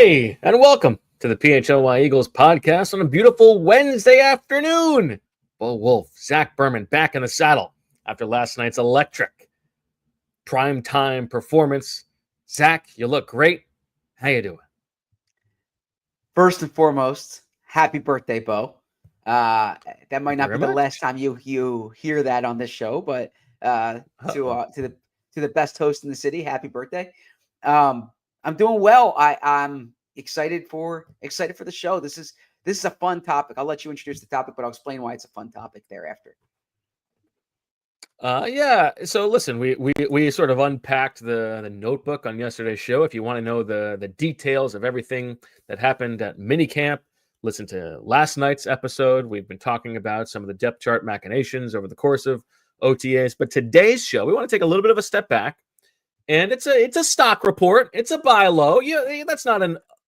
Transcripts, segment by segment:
Hey, and welcome to the PHLY Eagles podcast on a beautiful Wednesday afternoon. Wulf, Zack Berman back in the saddle after last night's electric primetime performance. Zack, you look great. How you doing? First and foremost, happy birthday, Bo. That might not be the last time you hear that on this show, but to the best host in the city, happy birthday. I'm doing well. I'm excited for the show. This is a fun topic. I'll let you introduce the topic, but I'll explain why it's a fun topic thereafter. Yeah. So listen, we sort of unpacked the notebook on yesterday's show. If you want to know the details of everything that happened at minicamp, listen to last night's episode. We've been talking about some of the depth chart machinations over the course of OTAs. But today's show, we want to take a little bit of a step back. And it's a stock report. It's a buy low. That's not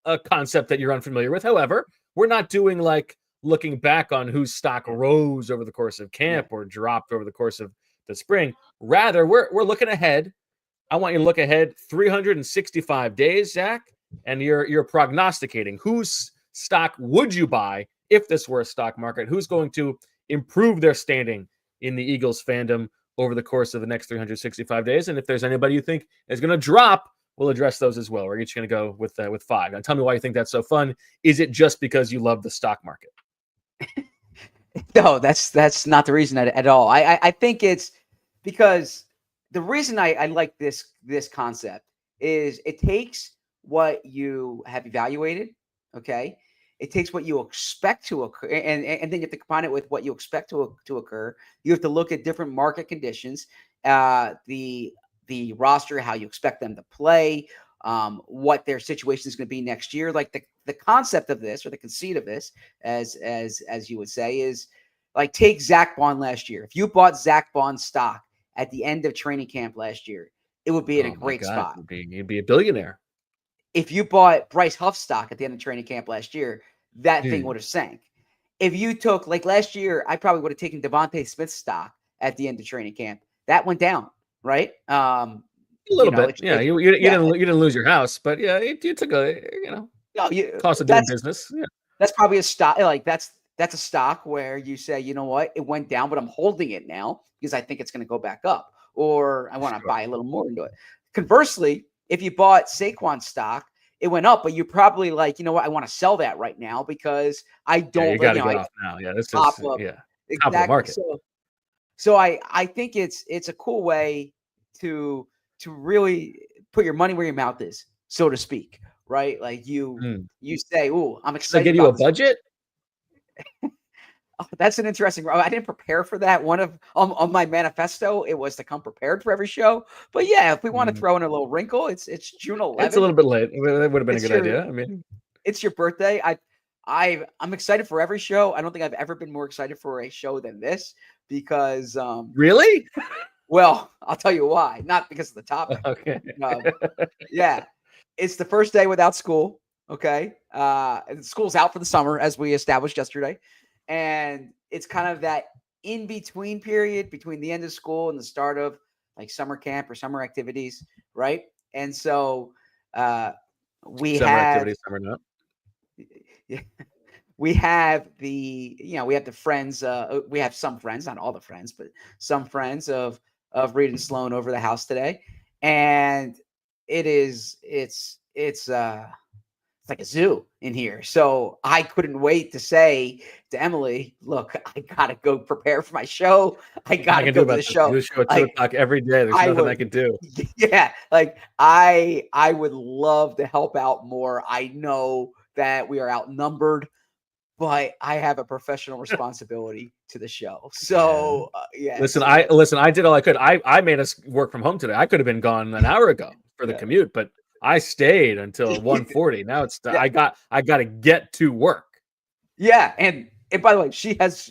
a concept that you're unfamiliar with. However, we're not doing like looking back on whose stock rose over the course of camp or dropped over the course of the spring. Rather, we're looking ahead. I want you to look ahead 365 days, Zack, and you're prognosticating whose stock would you buy if this were a stock market? Who's going to improve their standing in the Eagles fandom over the course of the next 365 days. And if there's anybody you think is going to drop, we'll address those as well. We're each going to go with 5. Now, tell me why you think that's so fun. Is it just because you love the stock market? No, that's not the reason at all. I think it's because the reason I like this concept is it takes what you have evaluated, okay? It takes what you expect to occur, and then you have to combine it with what you expect to occur. You have to look at different market conditions, the roster, how you expect them to play, what their situation is going to be next year. Like the concept of this, or the conceit of this, as you would say, is like take Zack Baun last year. If you bought Zack Baun stock at the end of training camp last year, it would be in a great spot. You'd be a billionaire. If you bought Bryce Huff stock at the end of training camp last year, that thing would have sank. If you took, like last year, I probably would have taken DeVonta Smith stock at the end of training camp. That went down, right? A little bit. You didn't lose your house, but yeah, you took a cost of doing business. Yeah. That's probably a stock. Like that's a stock where you say, you know what, it went down, but I'm holding it now because I think it's going to go back up, or I want to buy a little more into it. Conversely, if you bought Saquon stock, it went up, but you're probably like, you know what, I want to sell that right now because I don't. You got to get off now. Yeah, this is top of the market. So I think it's a cool way to really put your money where your mouth is, so to speak, right? Like you say, "Ooh, I'm excited." They give you a budget? Oh, that's an interesting. I didn't prepare for that. One of on my manifesto, it was to come prepared for every show. But yeah, if we want to throw in a little wrinkle, it's June 11th. It's a little bit late. That would have been a good idea. I mean, it's your birthday. I'm excited for every show. I don't think I've ever been more excited for a show than this because really? Well, I'll tell you why. Not because of the topic. Okay. Yeah, it's the first day without school. Okay, and school's out for the summer, as we established yesterday. And it's kind of that in-between period between the end of school and the start of like summer camp or summer activities, right? And so we have the friends. We have some friends, not all the friends, but some friends of Reed and Sloan over the house today, and it's like a zoo in here. So I couldn't wait to say to Emily, look, I got to go prepare for my show. I got to go to the show. Do show at 2 o'clock every day. There's nothing I can do. Yeah. Like I would love to help out more. I know that we are outnumbered, but I have a professional responsibility to the show. So yeah. Listen, I did all I could. I made us work from home today. I could have been gone an hour ago for the commute, but I stayed until 1:40. Now it's I got to get to work. Yeah, and by the way, she has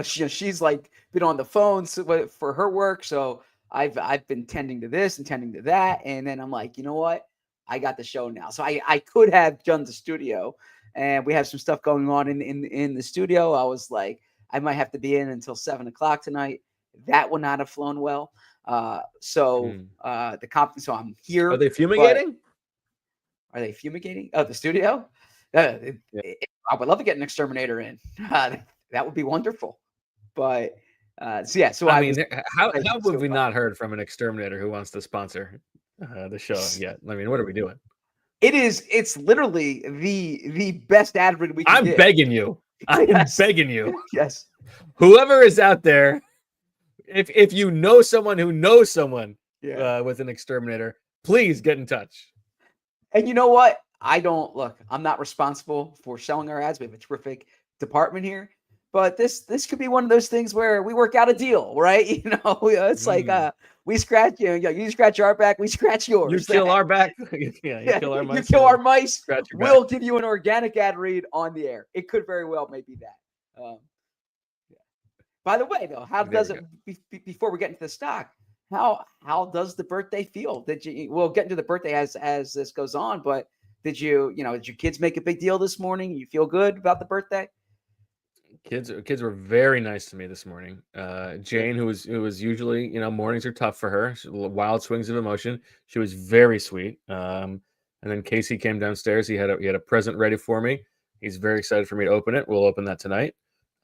she's like been on the phone for her work, so I've been tending to this and tending to that, and then I'm like, you know what, I got the show now. So I could have done the studio, and we have some stuff going on in the studio. I was like, I might have to be in until 7 o'clock tonight. That would not have flown well. So the conference. So I'm here. Are they fumigating? Are they fumigating? Oh, the studio. I would love to get an exterminator in. That would be wonderful. But so I I mean, was. how have we not heard from an exterminator who wants to sponsor the show yet? I mean, what are we doing? It's literally the best ad read we can I'm get. begging you. I am begging you. Yes. Whoever is out there, if you know someone who knows someone with an exterminator, please get in touch. And you know what? I'm not responsible for selling our ads. We have a terrific department here. But this could be one of those things where we work out a deal, right? It's like we scratch you scratch our back, we scratch yours. You kill our back. You kill our mice. You kill our mice. We'll back. give you an organic ad read on the air. It could very well maybe that. By the way, though, how does it before we get into the stock? How does the birthday feel? We'll get into the birthday as this goes on, but did your kids make a big deal this morning? You feel good about the birthday? Kids were very nice to me this morning. Jane, who was usually, mornings are tough for her, wild swings of emotion. She was very sweet. And then Casey came downstairs. He had a present ready for me. He's very excited for me to open it. We'll open that tonight.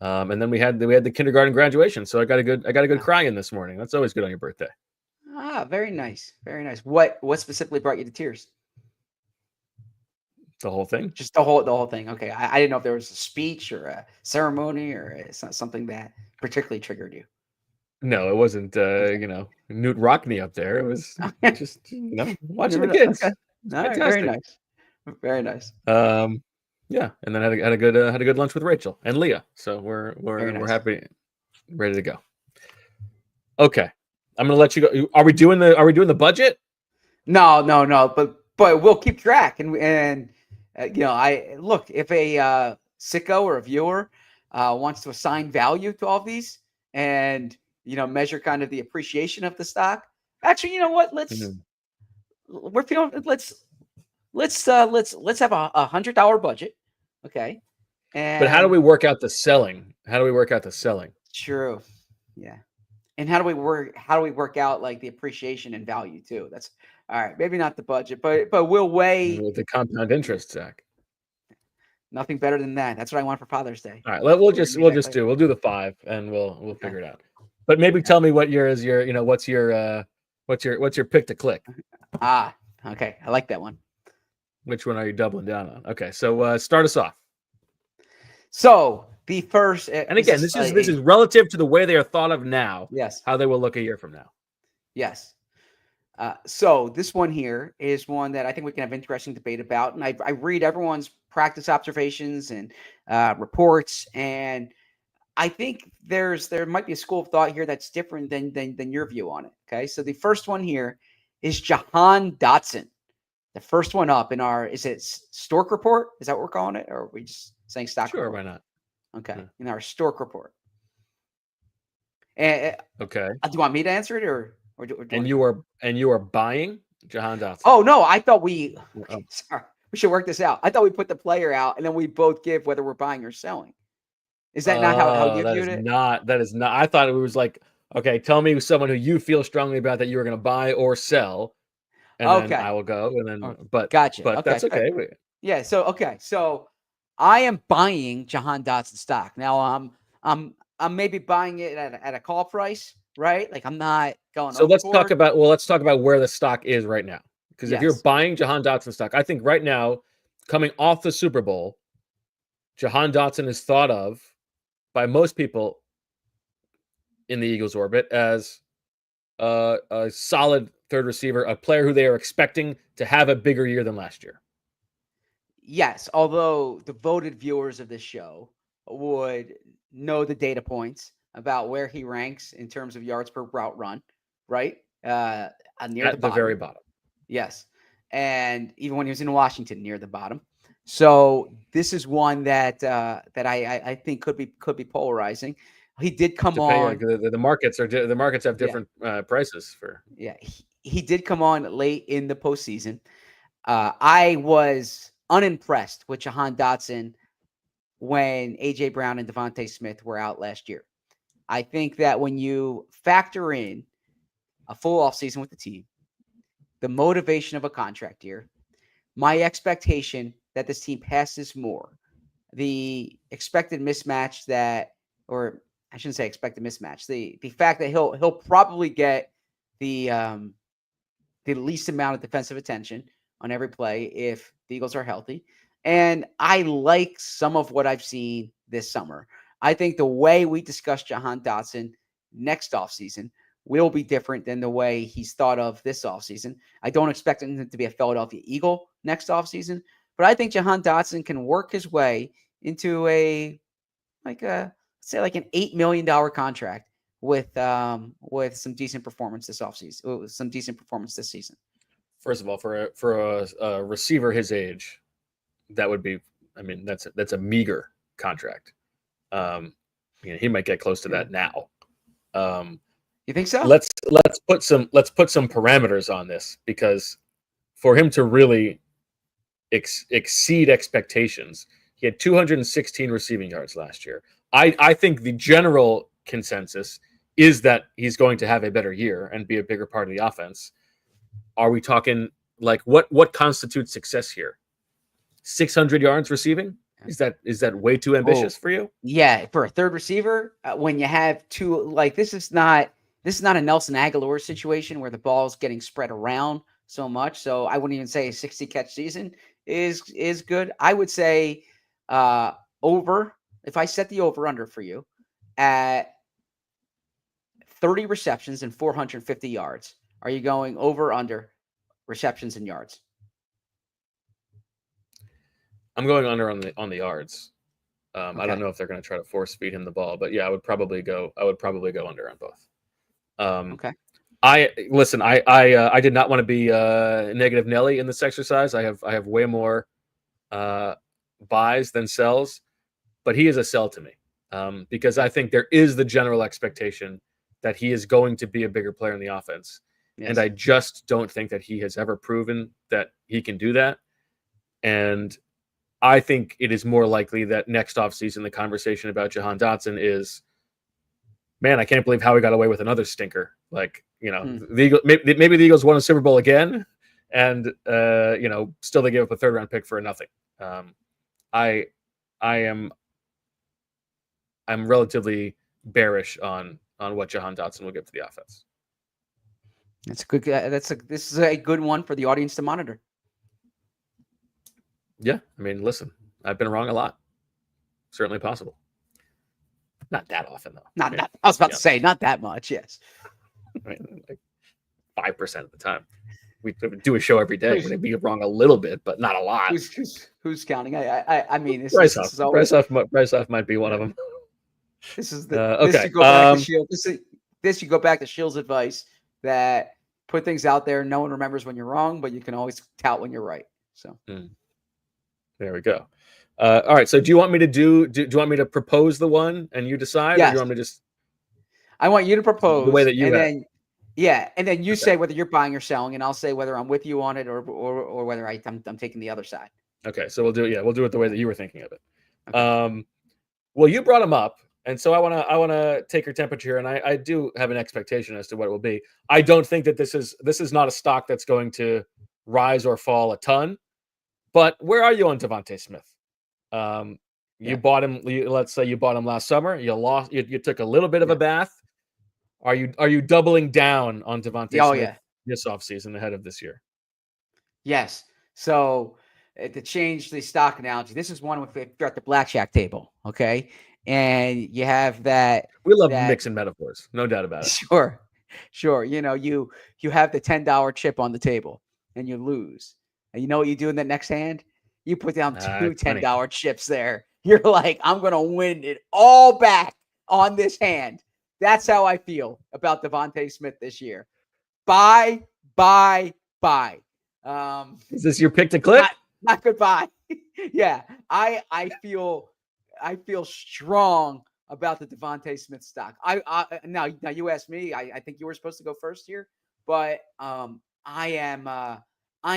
And then we had the kindergarten graduation. So I got a good cry in this morning. That's always good on your birthday. Very nice, very nice. What specifically brought you to tears? The whole thing? Just the whole thing. Okay. I didn't know if there was a speech or a ceremony or something that particularly triggered you. No, it wasn't, Newt Rockney up there. It was just, watching the kids. Okay. Right, very nice. Very nice. Yeah. And then had a good lunch with Rachel and Leah. So we're happy, ready to go. Okay. I'm going to let you go. Are we doing the budget? No. But we'll keep track and I look, if a sicko or a viewer wants to assign value to all of these and measure kind of the appreciation of the stock. Actually, you know what? Let's have a $100 budget, okay? But how do we work out the selling? True, yeah. And how do we work out like the appreciation and value too? That's all right. Maybe not the budget, but we'll weigh the compound interest, Zach. Nothing better than that. That's what I want for Father's Day. All right, we'll do the 5 and we'll figure it out. But maybe tell me what what's your pick to click. Okay. I like that one. Which one are you doubling down on? Okay, so start us off. So the first, and again, this is relative to the way they are thought of now. Yes. How they will look a year from now. Yes. So this one here is one that I think we can have interesting debate about. And I read everyone's practice observations and reports, and I think there might be a school of thought here that's different than your view on it. Okay. So the first one here is Jahan Dotson. The first one up in is it Stork report? Is that what we're calling it? Or are we just saying stock? Sure, report? Why not? Okay. Yeah. In our Stork report. Okay. Do you want me to answer it or you are buying Jahan Dotson? Oh no, I thought sorry. We should work this out. I thought we put the player out and then we both give whether we're buying or selling. Is that not how you viewed it? That is not. I thought it was like, okay, tell me someone who you feel strongly about that you were going to buy or sell. And then I will go. And then, but gotcha. But that's okay. Yeah. So I am buying Jahan Dotson stock. Now I'm maybe buying it at a call price, right? Like I'm not going. So let's talk about where the stock is right now. Because if you're buying Jahan Dotson stock, I think right now, coming off the Super Bowl, Jahan Dotson is thought of by most people in the Eagles orbit as a solid third receiver, a player who they are expecting to have a bigger year than last year. Yes, although devoted viewers of this show would know the data points about where he ranks in terms of yards per route run, right? Near the very bottom. Yes. And even when he was in Washington, near the bottom. So this is one that I think could be polarizing. He did come on. The markets have different prices for. Yeah, he did come on late in the postseason. I was unimpressed with Jahan Dotson when AJ Brown and DeVonta Smith were out last year. I think that when you factor in a full offseason with the team, the motivation of a contract year, my expectation that this team passes more. The expected mismatch that, or I shouldn't say expected mismatch. The fact that he'll probably get the least amount of defensive attention on every play if the Eagles are healthy. And I like some of what I've seen this summer. I think the way we discuss Jahan Dotson next offseason will be different than the way he's thought of this offseason. I don't expect him to be a Philadelphia Eagle next offseason, but I think Jahan Dotson can work his way into an $8 million contract with some decent performance this offseason, with some decent performance this season. First of all, for a receiver his age, that would be, I mean, that's a meager contract. He might get close to that now. You think so? Let's put some parameters on this, because for him to really exceed expectations, he had 216 receiving yards last year. I think the general consensus is that he's going to have a better year and be a bigger part of the offense. Are we talking like what constitutes success here? 600 yards receiving? Is that way too ambitious for you? Yeah, for a third receiver, when you have two, like this is not a Nelson Aguilar situation where the ball is getting spread around so much. So I wouldn't even say a 60 catch season is good. I would say over, if I set the over under for you at 30 receptions and 450 yards, are you going over under receptions and yards? I'm going under on the yards. Okay. I don't know if they're going to try to force feed him the ball, but yeah, I would probably go under on both. Okay. I did not want to be negative Nelly in this exercise. I have way more buys than sells, but he is a sell to me, because I think there is the general expectation that he is going to be a bigger player in the offense. Yes. And I just don't think that he has ever proven that he can do that. And I think it is more likely that next offseason the conversation about Jahan Dotson is, man, I can't believe how we got away with another stinker. Like, the Eagles, maybe the Eagles won a Super Bowl again, and still they gave up a third round pick for nothing. I'm relatively bearish on what Jahan Dotson will give to the offense. That's a good. This is a good one for the audience to monitor. Yeah, I mean, listen, I've been wrong a lot. Certainly possible. Not that often, though. Not. I was about to say, not that much. Yes. I mean, like 5% of the time. We do a show every day. We'd be wrong a little bit, but not a lot. Who's counting? I mean, Bryce Huff might be one of them. This is the okay. This you go back to Shield. This you go back to Shield's advice that put things out there. No one remembers when you're wrong, but you can always tout when you're right. So. There we go. All right. So do you want me to do you want me to propose the one and you decide? Yes. Or do you want me to just? I want you to propose the way that you and then you say whether you're buying or selling, and I'll say whether I'm with you on it or whether I'm taking the other side. Okay. So we'll do it the way that you were thinking of it. Okay. Well, you brought him up, and so I want to take your temperature, and I do have an expectation as to what it will be. I don't think that this is not a stock that's going to rise or fall a ton. But where are you on DeVonta Smith? You bought him. Let's say you bought him last summer. You lost. You took a little bit of a bath. Are you doubling down on DeVonta Smith this offseason ahead of this year? Yes. So to change the stock analogy, this is one if you're at the blackjack table, okay, and you have that. We love mixing metaphors, no doubt about it. Sure. You have the $10 chip on the table and you lose. And you know what you do in the next hand? You put down two $10 chips there. You're like, I'm going to win it all back on this hand. That's how I feel about DeVonta Smith this year. Buy. Is this your pick to click? Not goodbye. Yeah, I feel strong about the DeVonta Smith stock. Now you asked me. I think you were supposed to go first here, but I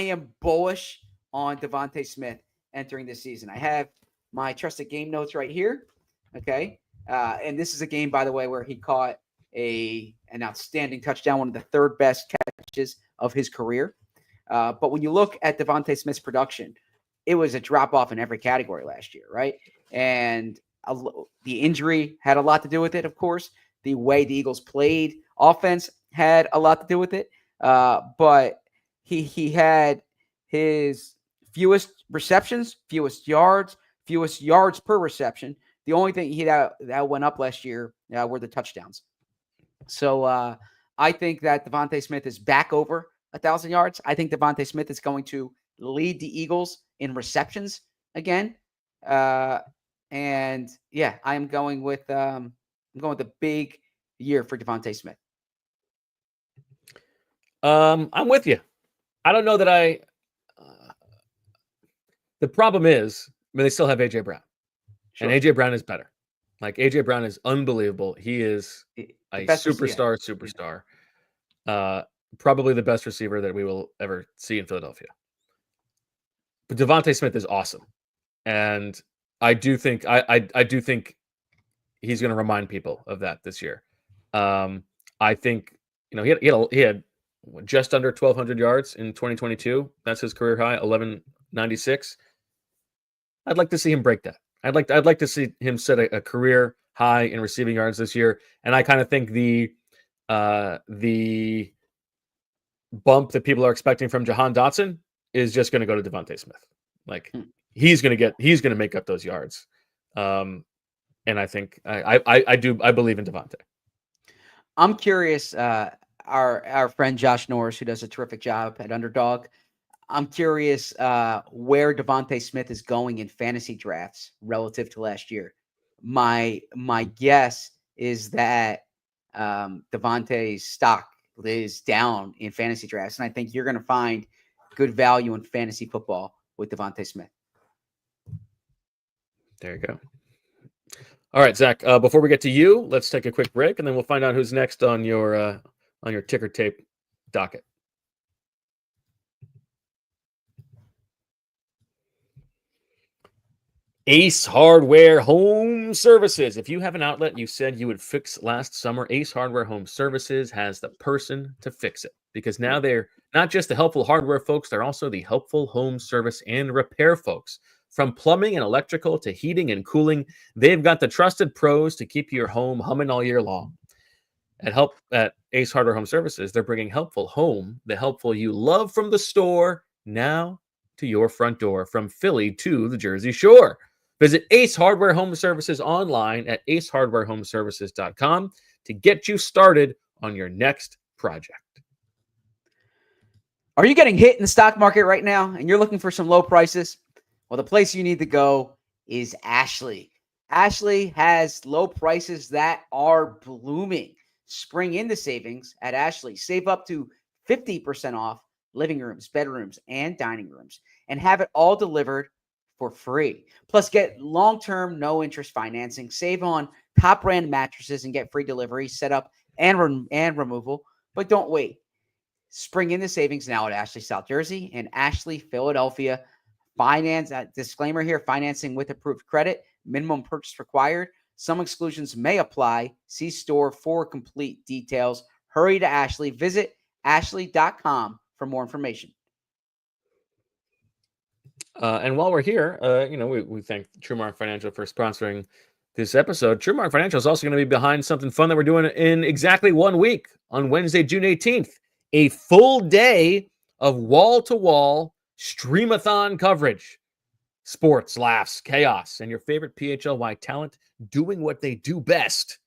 am bullish on DeVonta Smith entering this season. I have my trusted game notes right here. Okay. And this is a game, by the way, where he caught an outstanding touchdown, one of the third best catches of his career. But when you look at DeVonta Smith's production, it was a drop off in every category last year, right? And the injury had a lot to do with it, of course. The way the Eagles played offense had a lot to do with it. But he had his fewest receptions, fewest yards per reception. The only thing that went up last year were the touchdowns. So I think that DeVonta Smith is back over 1,000 yards. I think DeVonta Smith is going to lead the Eagles in receptions again. And yeah, I'm going with a big year for DeVonta Smith. I'm with you. I don't know that the problem is, they still have AJ Brown. Sure. And AJ Brown is better. Like, AJ Brown is unbelievable. He is a superstar. Probably the best receiver that we will ever see in Philadelphia. But DeVonta Smith is awesome. And I do think he's going to remind people of that this year. I think, he had just under 1,200 yards in 2022. That's his career high, 1,196. I'd like to see him break that. I'd like to see him set a career high in receiving yards this year. And I kind of think the bump that people are expecting from Jahan Dotson is just going to go to DeVonta Smith. Like, he's going to make up those yards. And I think I believe in DeVonta. I'm curious. Our friend Josh Norris, who does a terrific job at Underdog, I'm curious where DeVonta Smith is going in fantasy drafts relative to last year. My guess is that DeVonta's stock is down in fantasy drafts, and I think you're going to find good value in fantasy football with DeVonta Smith. There you go. All right, Zach. Before we get to you, let's take a quick break, and then we'll find out who's next on your ticker tape docket. Ace Hardware Home Services. If you have an outlet you said you would fix last summer, Ace Hardware Home Services has the person to fix it. Because now they're not just the helpful hardware folks, they're also the helpful home service and repair folks. From plumbing and electrical to heating and cooling, they've got the trusted pros to keep your home humming all year long. At Ace Hardware Home Services, they're bringing helpful home, the helpful you love from the store, now to your front door, from Philly to the Jersey Shore. Visit Ace Hardware Home Services online at acehardwarehomeservices.com to get you started on your next project. Are you getting hit in the stock market right now and you're looking for some low prices? Well, the place you need to go is Ashley. Ashley has low prices that are blooming. Spring into savings at Ashley. Save up to 50% off living rooms, bedrooms, and dining rooms, and have it all delivered for free. Plus, get long-term, no-interest financing. Save on top brand mattresses and get free delivery, setup, and removal. But don't wait. Spring into savings now at Ashley, South Jersey, and Ashley, Philadelphia. Disclaimer here: financing with approved credit. Minimum purchase required. Some exclusions may apply. See store for complete details. Hurry to Ashley. Visit ashley.com for more information. And while we're here, we thank TrueMark Financial for sponsoring this episode. TrueMark Financial is also going to be behind something fun that we're doing in exactly 1 week on Wednesday, June 18th. A full day of wall-to-wall streamathon coverage. Sports, laughs, chaos, and your favorite PHLY talent doing what they do best.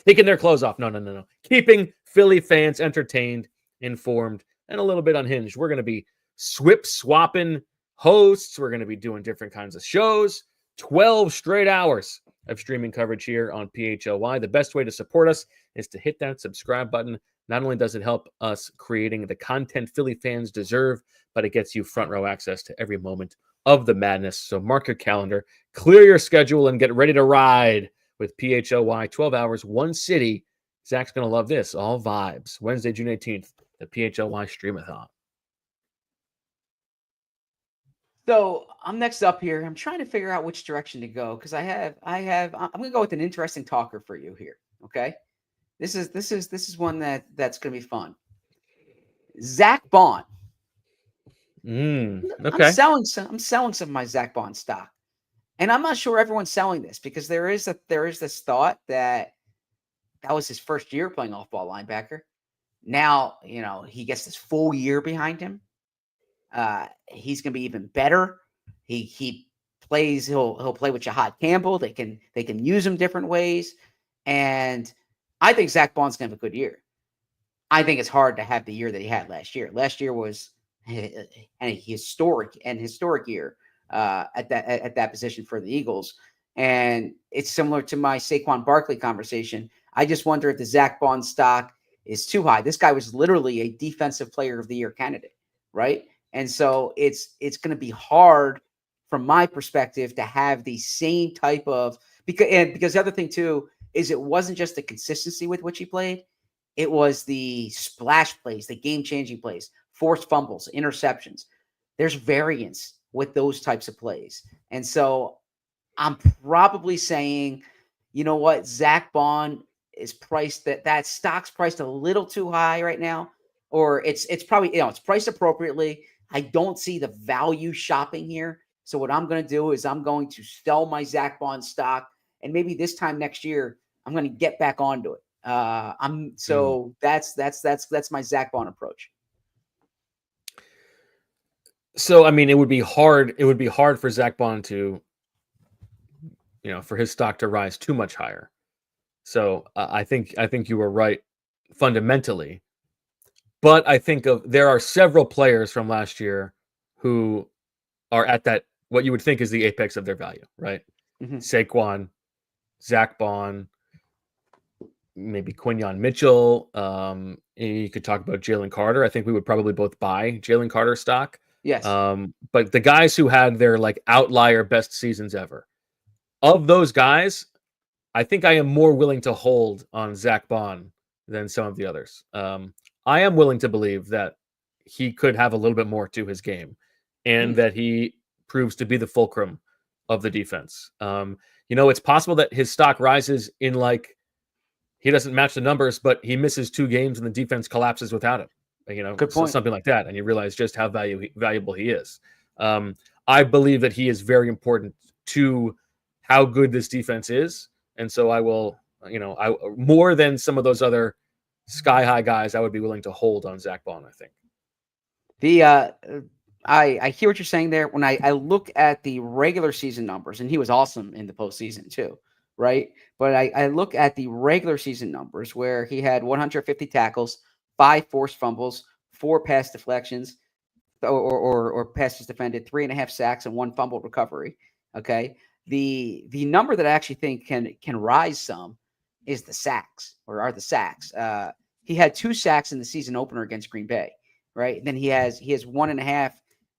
Taking their clothes off. No. Keeping Philly fans entertained, informed, and a little bit unhinged. We're going to be swapping hosts. We're going to be doing different kinds of shows. 12 straight hours of streaming coverage here on PHLY. The best way to support us is to hit that subscribe button. Not only does it help us creating the content Philly fans deserve, but it gets you front row access to every moment of the madness. So mark your calendar, clear your schedule, and get ready to ride with PHLY. 12 hours, one city. Zach's going to love this. All vibes. Wednesday, June 18th, the PHLY Streamathon. So I'm next up here. I'm trying to figure out which direction to go because I'm going to go with an interesting talker for you here. Okay. This is one that's going to be fun. Zack Baun. I'm Okay. selling some of my Zack Baun stock. And I'm not sure everyone's selling this because there is this thought that was his first year playing off-ball linebacker. Now, he gets this full year behind him. He's going to be even better. He plays. He'll play with Jahan Campbell. They can use him different ways, and I think Zack Baun's going to have a good year. I think it's hard to have the year that he had last year. Last year was a historic year at that position for the Eagles, and it's similar to my Saquon Barkley conversation. I just wonder if the Zack Baun stock is too high. This guy was literally a defensive player of the year candidate, right? And so it's going to be hard from my perspective to have the same type of because the other thing too is it wasn't just the consistency with which he played. It was the splash plays, the game-changing plays, forced fumbles, interceptions. There's variance with those types of plays. And so I'm probably saying, you know what, Zack Baun is priced that stock's priced a little too high right now, or it's probably it's priced appropriately. I don't see the value shopping here. So what I'm going to do is I'm going to sell my Zack Baun stock, and maybe this time next year I'm going to get back onto it. That's my Zack Baun approach. So I mean, it would be hard. It would be hard for Zack Baun to, for his stock to rise too much higher. So I think you were right fundamentally, but I think there are several players from last year who are at that what you would think is the apex of their value, right? Mm-hmm. Saquon, Zack Baun, maybe Quinyon Mitchell. You could talk about Jalen Carter. I think we would probably both buy Jalen Carter stock. Yes. But the guys who had their outlier best seasons ever, of those guys, I think I am more willing to hold on Zack Baun than some of the others. I am willing to believe that he could have a little bit more to his game, and that he proves to be the fulcrum of the defense. It's possible that his stock rises in he doesn't match the numbers, but he misses 2 games and the defense collapses without him. Good point. Something like that, and you realize just how valuable he is. I believe that he is very important to how good this defense is, and so I will, I more than some of those other sky high guys, I would be willing to hold on Zack Baun. I think. I hear what you're saying there. When I look at the regular season numbers, and he was awesome in the postseason too, right? But I look at the regular season numbers where he had 150 tackles, 5 forced fumbles, 4 pass deflections, or passes defended, 3.5 sacks, and 1 fumble recovery. Okay, the number that I actually think can rise some is the sacks. He had 2 sacks in the season opener against Green Bay, right? And then he has 1.5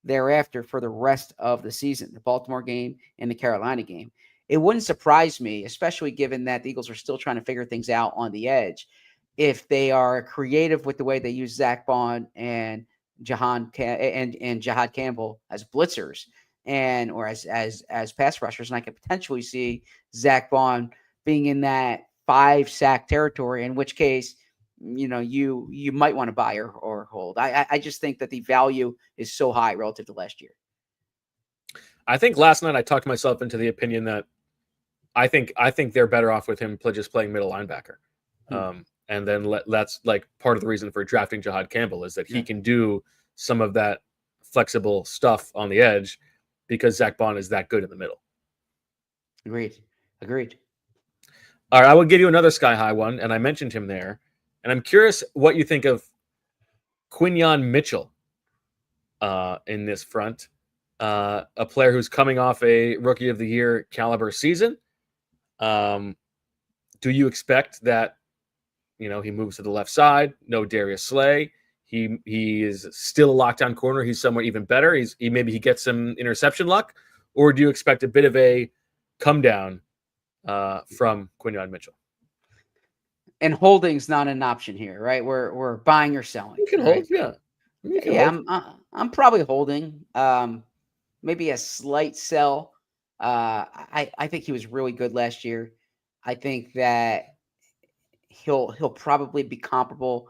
thereafter for the rest of the season, the Baltimore game and the Carolina game. It wouldn't surprise me, especially given that the Eagles are still trying to figure things out on the edge, if they are creative with the way they use Zack Baun and Jahan Campbell as blitzers or as pass rushers. And I could potentially see Zack Baun being in that 5 sack territory, in which case, you might want to buy or hold. I just think that the value is so high relative to last year. I think last night I talked myself into the opinion that I think they're better off with him just playing middle linebacker. And then that's part of the reason for drafting Jahan Campbell is that he can do some of that flexible stuff on the edge because Zack Baun is that good in the middle. Agreed. All right, I will give you another sky high one, and I mentioned him there. And I'm curious what you think of Quinyon Mitchell in this front, a player who's coming off a Rookie of the Year caliber season. Do you expect that, he moves to the left side? No Darius Slay. He is still a lockdown corner. He's somewhere even better. Maybe he gets some interception luck, or do you expect a bit of a come down from Quinyon Mitchell? And holding's not an option here, right? We're buying or selling. You can right? hold, I'm probably holding. Maybe a slight sell. I think he was really good last year. I think that he'll probably be comparable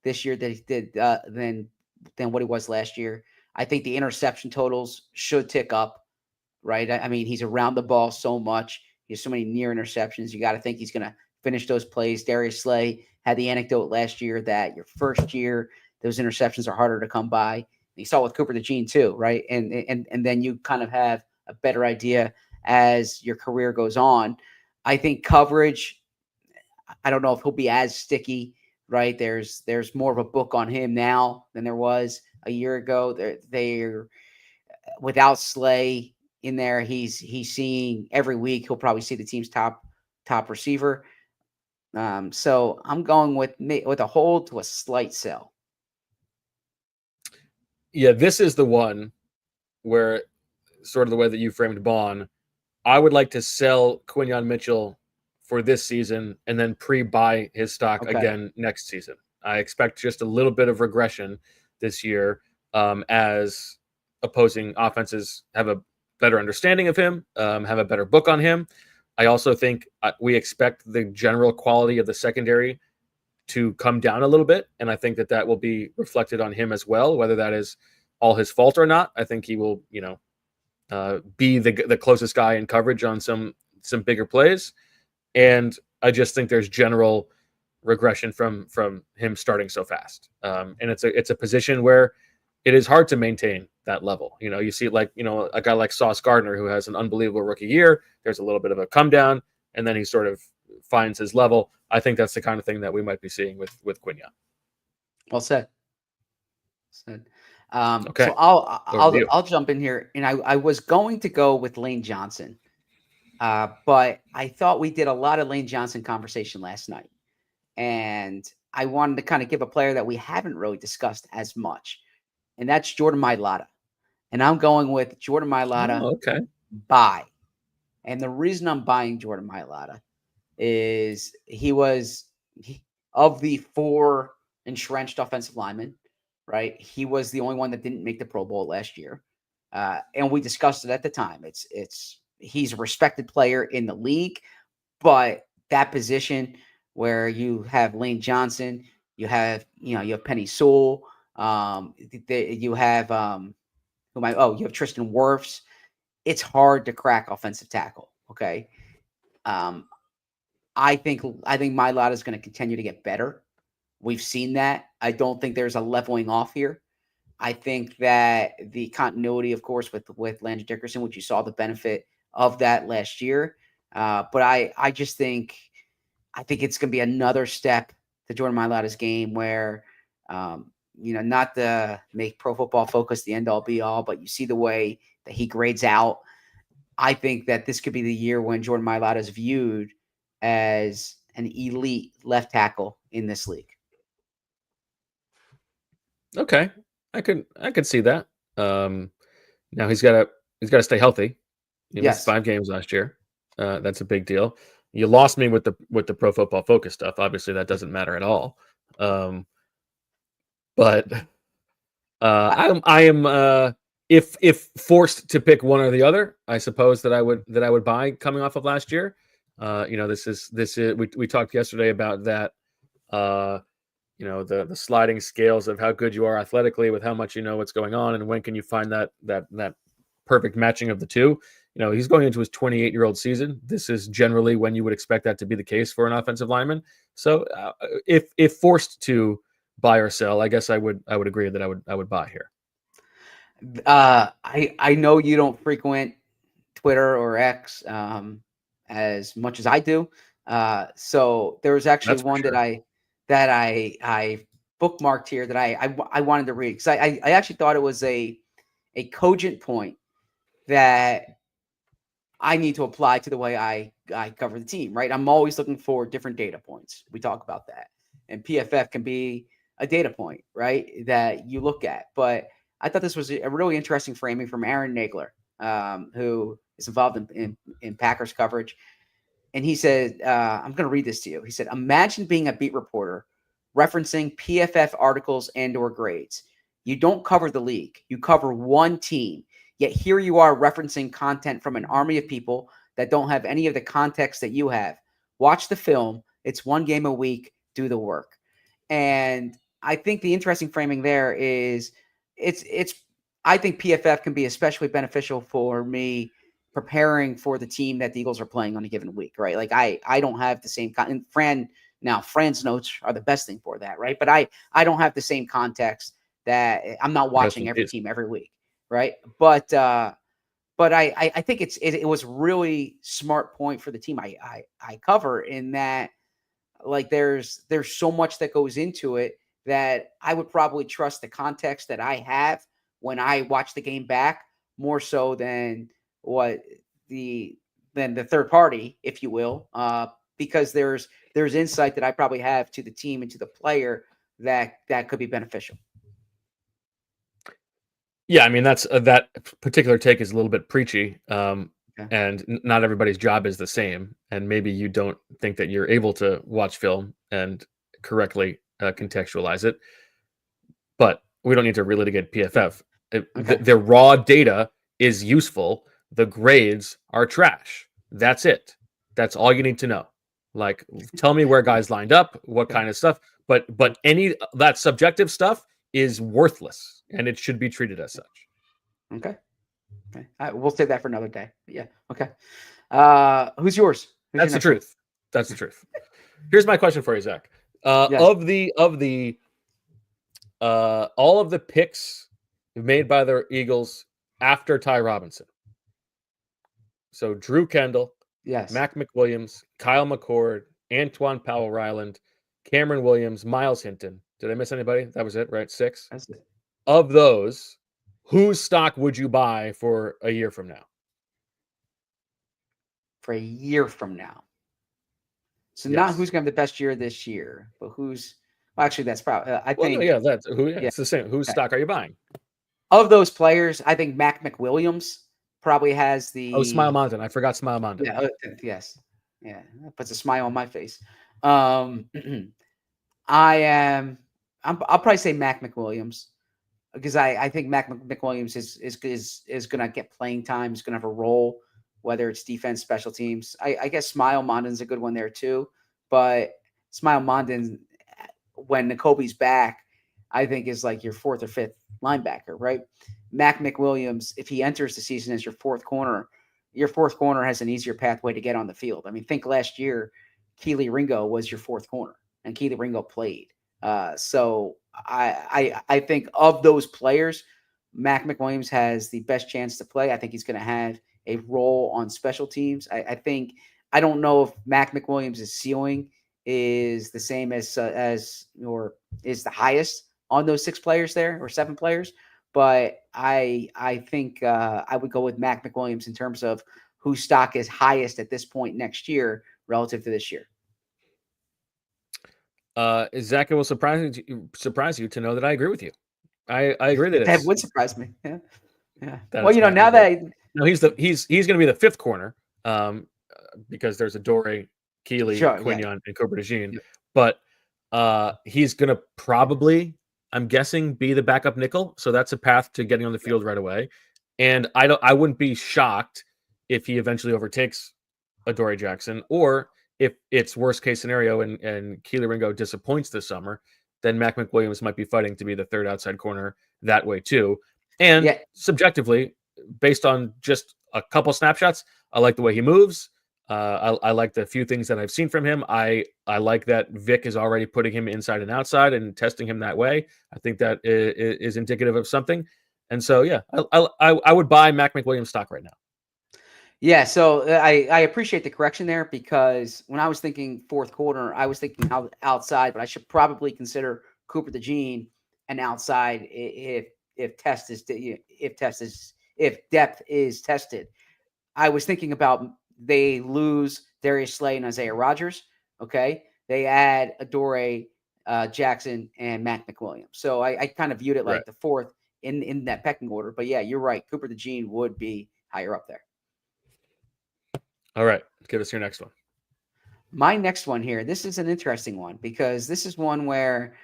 this year that he did than what he was last year. I think the interception totals should tick up, right? I mean, he's around the ball so much. He has so many near interceptions. You got to think he's going to finish those plays. Darius Slay had the anecdote last year that your first year, those interceptions are harder to come by. And you saw it with Cooper DeJean too, right? And then you kind of have a better idea as your career goes on. I think coverage, I don't know if he'll be as sticky, right? There's more of a book on him now than there was a year ago. They're without Slay in there. He's seeing every week. He'll probably see the team's top receiver. So I'm going with a hold to a slight sell. Yeah, this is the one where, sort of the way that you framed Baun, I would like to sell Quinyon Mitchell for this season and then pre-buy his stock again next season. I expect just a little bit of regression this year as opposing offenses have a better understanding of him, have a better book on him. I also think we expect the general quality of the secondary to come down a little bit, and I think that will be reflected on him as well, whether that is all his fault or not. I think he will, be the closest guy in coverage on some bigger plays, and I just think there's general regression from him starting so fast, and it's a position where it is hard to maintain that level. You see it like, a guy like Sauce Gardner, who has an unbelievable rookie year. There's a little bit of a come down, and then he sort of finds his level. I think that's the kind of thing that we might be seeing with Quinyon. Well said. Okay. So I'll jump in here, and I was going to go with Lane Johnson, but I thought we did a lot of Lane Johnson conversation last night, and I wanted to kind of give a player that we haven't really discussed as much, and that's Jordan Mailata. And I'm going with Jordan Mailata. Oh, okay. Buy. And the reason I'm buying Jordan Mailata is of the 4 entrenched offensive linemen, right? He was the only one that didn't make the Pro Bowl last year. And we discussed it at the time. He's a respected player in the league, but that position where you have Lane Johnson, you have Penny Sewell, you have Tristan Wirfs. It's hard to crack offensive tackle. Okay. I think Mailata is going to continue to get better. We've seen that. I don't think there's a leveling off here. I think that the continuity, of course, with Landry Dickerson, which you saw the benefit of that last year. But I just think it's going to be another step to Jordan Mailata's game where, not to make Pro Football Focus the end all be all, but you see the way that he grades out. I think that this could be the year when Jordan Mailata is viewed as an elite left tackle in this league. Okay, I could see that. Now he's got to stay healthy. He missed 5 games last year. That's a big deal. You lost me with the Pro Football Focus stuff. Obviously, that doesn't matter at all. But I am if forced to pick one or the other, I suppose that I would buy coming off of last year. This is we talked yesterday about that. The sliding scales of how good you are athletically with how much you know what's going on, and when can you find that perfect matching of the two. He's going into his 28-year-old season. This is generally when you would expect that to be the case for an offensive lineman. So if forced to buy or sell, I guess I would agree that I would buy here. I know you don't frequent Twitter or X as much as I do. So there was actually one that I bookmarked here that I wanted to read, because I actually thought it was a cogent point that I need to apply to the way I cover the team, right? I'm always looking for different data points. We talk about that. And PFF can be a data point, right, that you look at. But I thought this was a really interesting framing from Aaron Nagler, who is involved in Packers coverage. And he said, I'm going to read this to you. He said, imagine being a beat reporter referencing PFF articles and or grades. You don't cover the league. You cover one team. Yet here you are referencing content from an army of people that don't have any of the context that you have. Watch the film. It's one game a week. Do the work. And I think the interesting framing there is it's I think PFF can be especially beneficial for me preparing for the team that the Eagles are playing on a given week, right? Like I don't have the same and Fran's notes are the best thing for that, right? But I don't have the same context that I'm not watching every team every week, right? But I think it was really smart point for the team I cover in that, like there's so much that goes into it that I would probably trust the context that I have when I watch the game back more so than the third party, if you will, because there's insight that I probably have to the team and to the player that could be beneficial. Yeah, I mean that particular take is a little bit preachy, and not everybody's job is the same, and maybe you don't think that you're able to watch film and correctly contextualize it. But we don't need to relitigate PFF. The raw data is useful. The grades are trash. That's it. That's all you need to know. Like, tell me where guys lined up, what kind of stuff. But any that subjective stuff is worthless, and it should be treated as such. Okay. We'll save that for another day. Yeah. Okay. Who's yours? That's the truth. That's the truth. Here's my question for you, Zach. Yes. All of the picks made by the Eagles after Ty Robinson. So Drew Kendall, yes, Mac McWilliams, Kyle McCord, Antoine Powell-Ryland, Cameron Williams, Miles Hinton. Did I miss anybody? That was it, right? 6? That's it. Of those, whose stock would you buy for a year from now? For a year from now. So yes. Not who's going to have the best year this year, but who's actually that's probably I think. No, yeah, that's who. Yeah, it's the same. Whose stock are you buying? Of those players, I think Mac McWilliams probably has the. Smile Mondon. I forgot Smile Mondon. Yeah. Yes. Yeah. That puts a smile on my face. I'll probably say Mac McWilliams because I think Mac McWilliams is going to get playing time. Is going to have a role, whether it's defense, special teams. I guess Smile Mondon's a good one there too, but Smile Mondon, when Nakobe's back, I think is like your fourth or fifth linebacker, right? Mac McWilliams, if he enters the season as your fourth corner has an easier pathway to get on the field. I mean, think last year, Kelee Ringo was your fourth corner, and Kelee Ringo played. So I think of those players, Mac McWilliams has the best chance to play. I think he's going to have a role on special teams. I don't know if Mac McWilliams' ceiling is the same as or is the highest on those 6 players there or 7 players, but I think I would go with Mac McWilliams in terms of whose stock is highest at this point next year relative to this year. Zach, it will surprise you to know that I agree with you. I agree that would surprise me. Yeah. Well, now that he's going to be the 5th corner, because there's Adoree', Kelee, Quinyon, and DeJean. Yeah. But he's going to probably, I'm guessing, be the backup nickel. So that's a path to getting on the field right away. And I wouldn't be shocked if he eventually overtakes Adoree' Jackson, or if it's worst case scenario and Kelee Ringo disappoints this summer, then Mac McWilliams might be fighting to be the 3rd outside corner that way too. And subjectively, based on just a couple snapshots, I like the way he moves. I like the few things that I've seen from him. I like that Vic is already putting him inside and outside and testing him that way. I think that is indicative of something. And so, yeah, I would buy Mac McWilliams stock right now. Yeah, so I appreciate the correction there, because when I was thinking 4th quarter, I was thinking outside, but I should probably consider Cooper DeJean an outside if depth is tested. I was thinking about they lose Darius Slay and Isaiah Rodgers. Okay, they add Adoree', Jackson, and Mac McWilliams. So I kind of viewed it like the 4th in that pecking order. But yeah, you're right. Cooper DeJean would be higher up there. All right, give us your next one. My next one here, this is an interesting one, because this is one where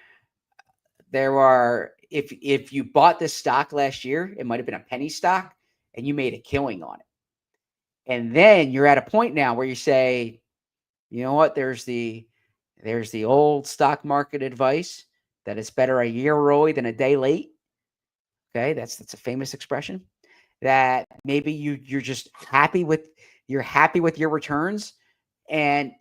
there are, if you bought this stock last year, it might have been a penny stock and you made a killing on it. And then you're at a point now where you say, you know what, there's the old stock market advice that it's better a year early than a day late. Okay, that's a famous expression. That maybe you're just happy with your returns, and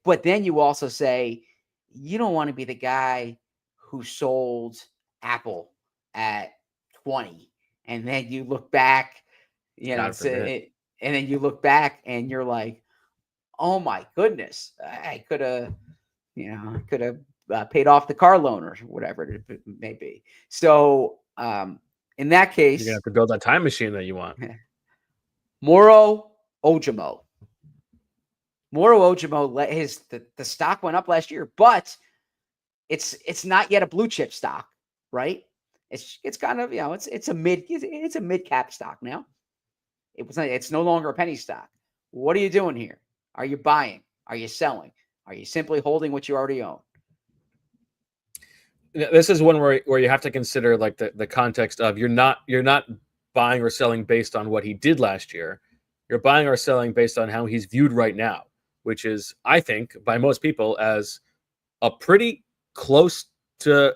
but then you also say you don't want to be the guy who sold Apple at 20, and then you look back, God forbid. and then you look back and you're like, oh my goodness, I could have, paid off the car loan or whatever it may be. So in that You're case, gonna have to build that time machine that you want. Moro Ojomo. Moro Ojomo, the stock went up last year, but it's not yet a blue chip stock, right? It's kind of, it's a mid cap stock now. It's no longer a penny stock. What are you doing here? Are you buying? Are you selling? Are you simply holding what you already own? This is one where you have to consider like the context of you're not buying or selling based on what he did last year. You're buying or selling based on how he's viewed right now, which is, I think, by most people as a pretty close to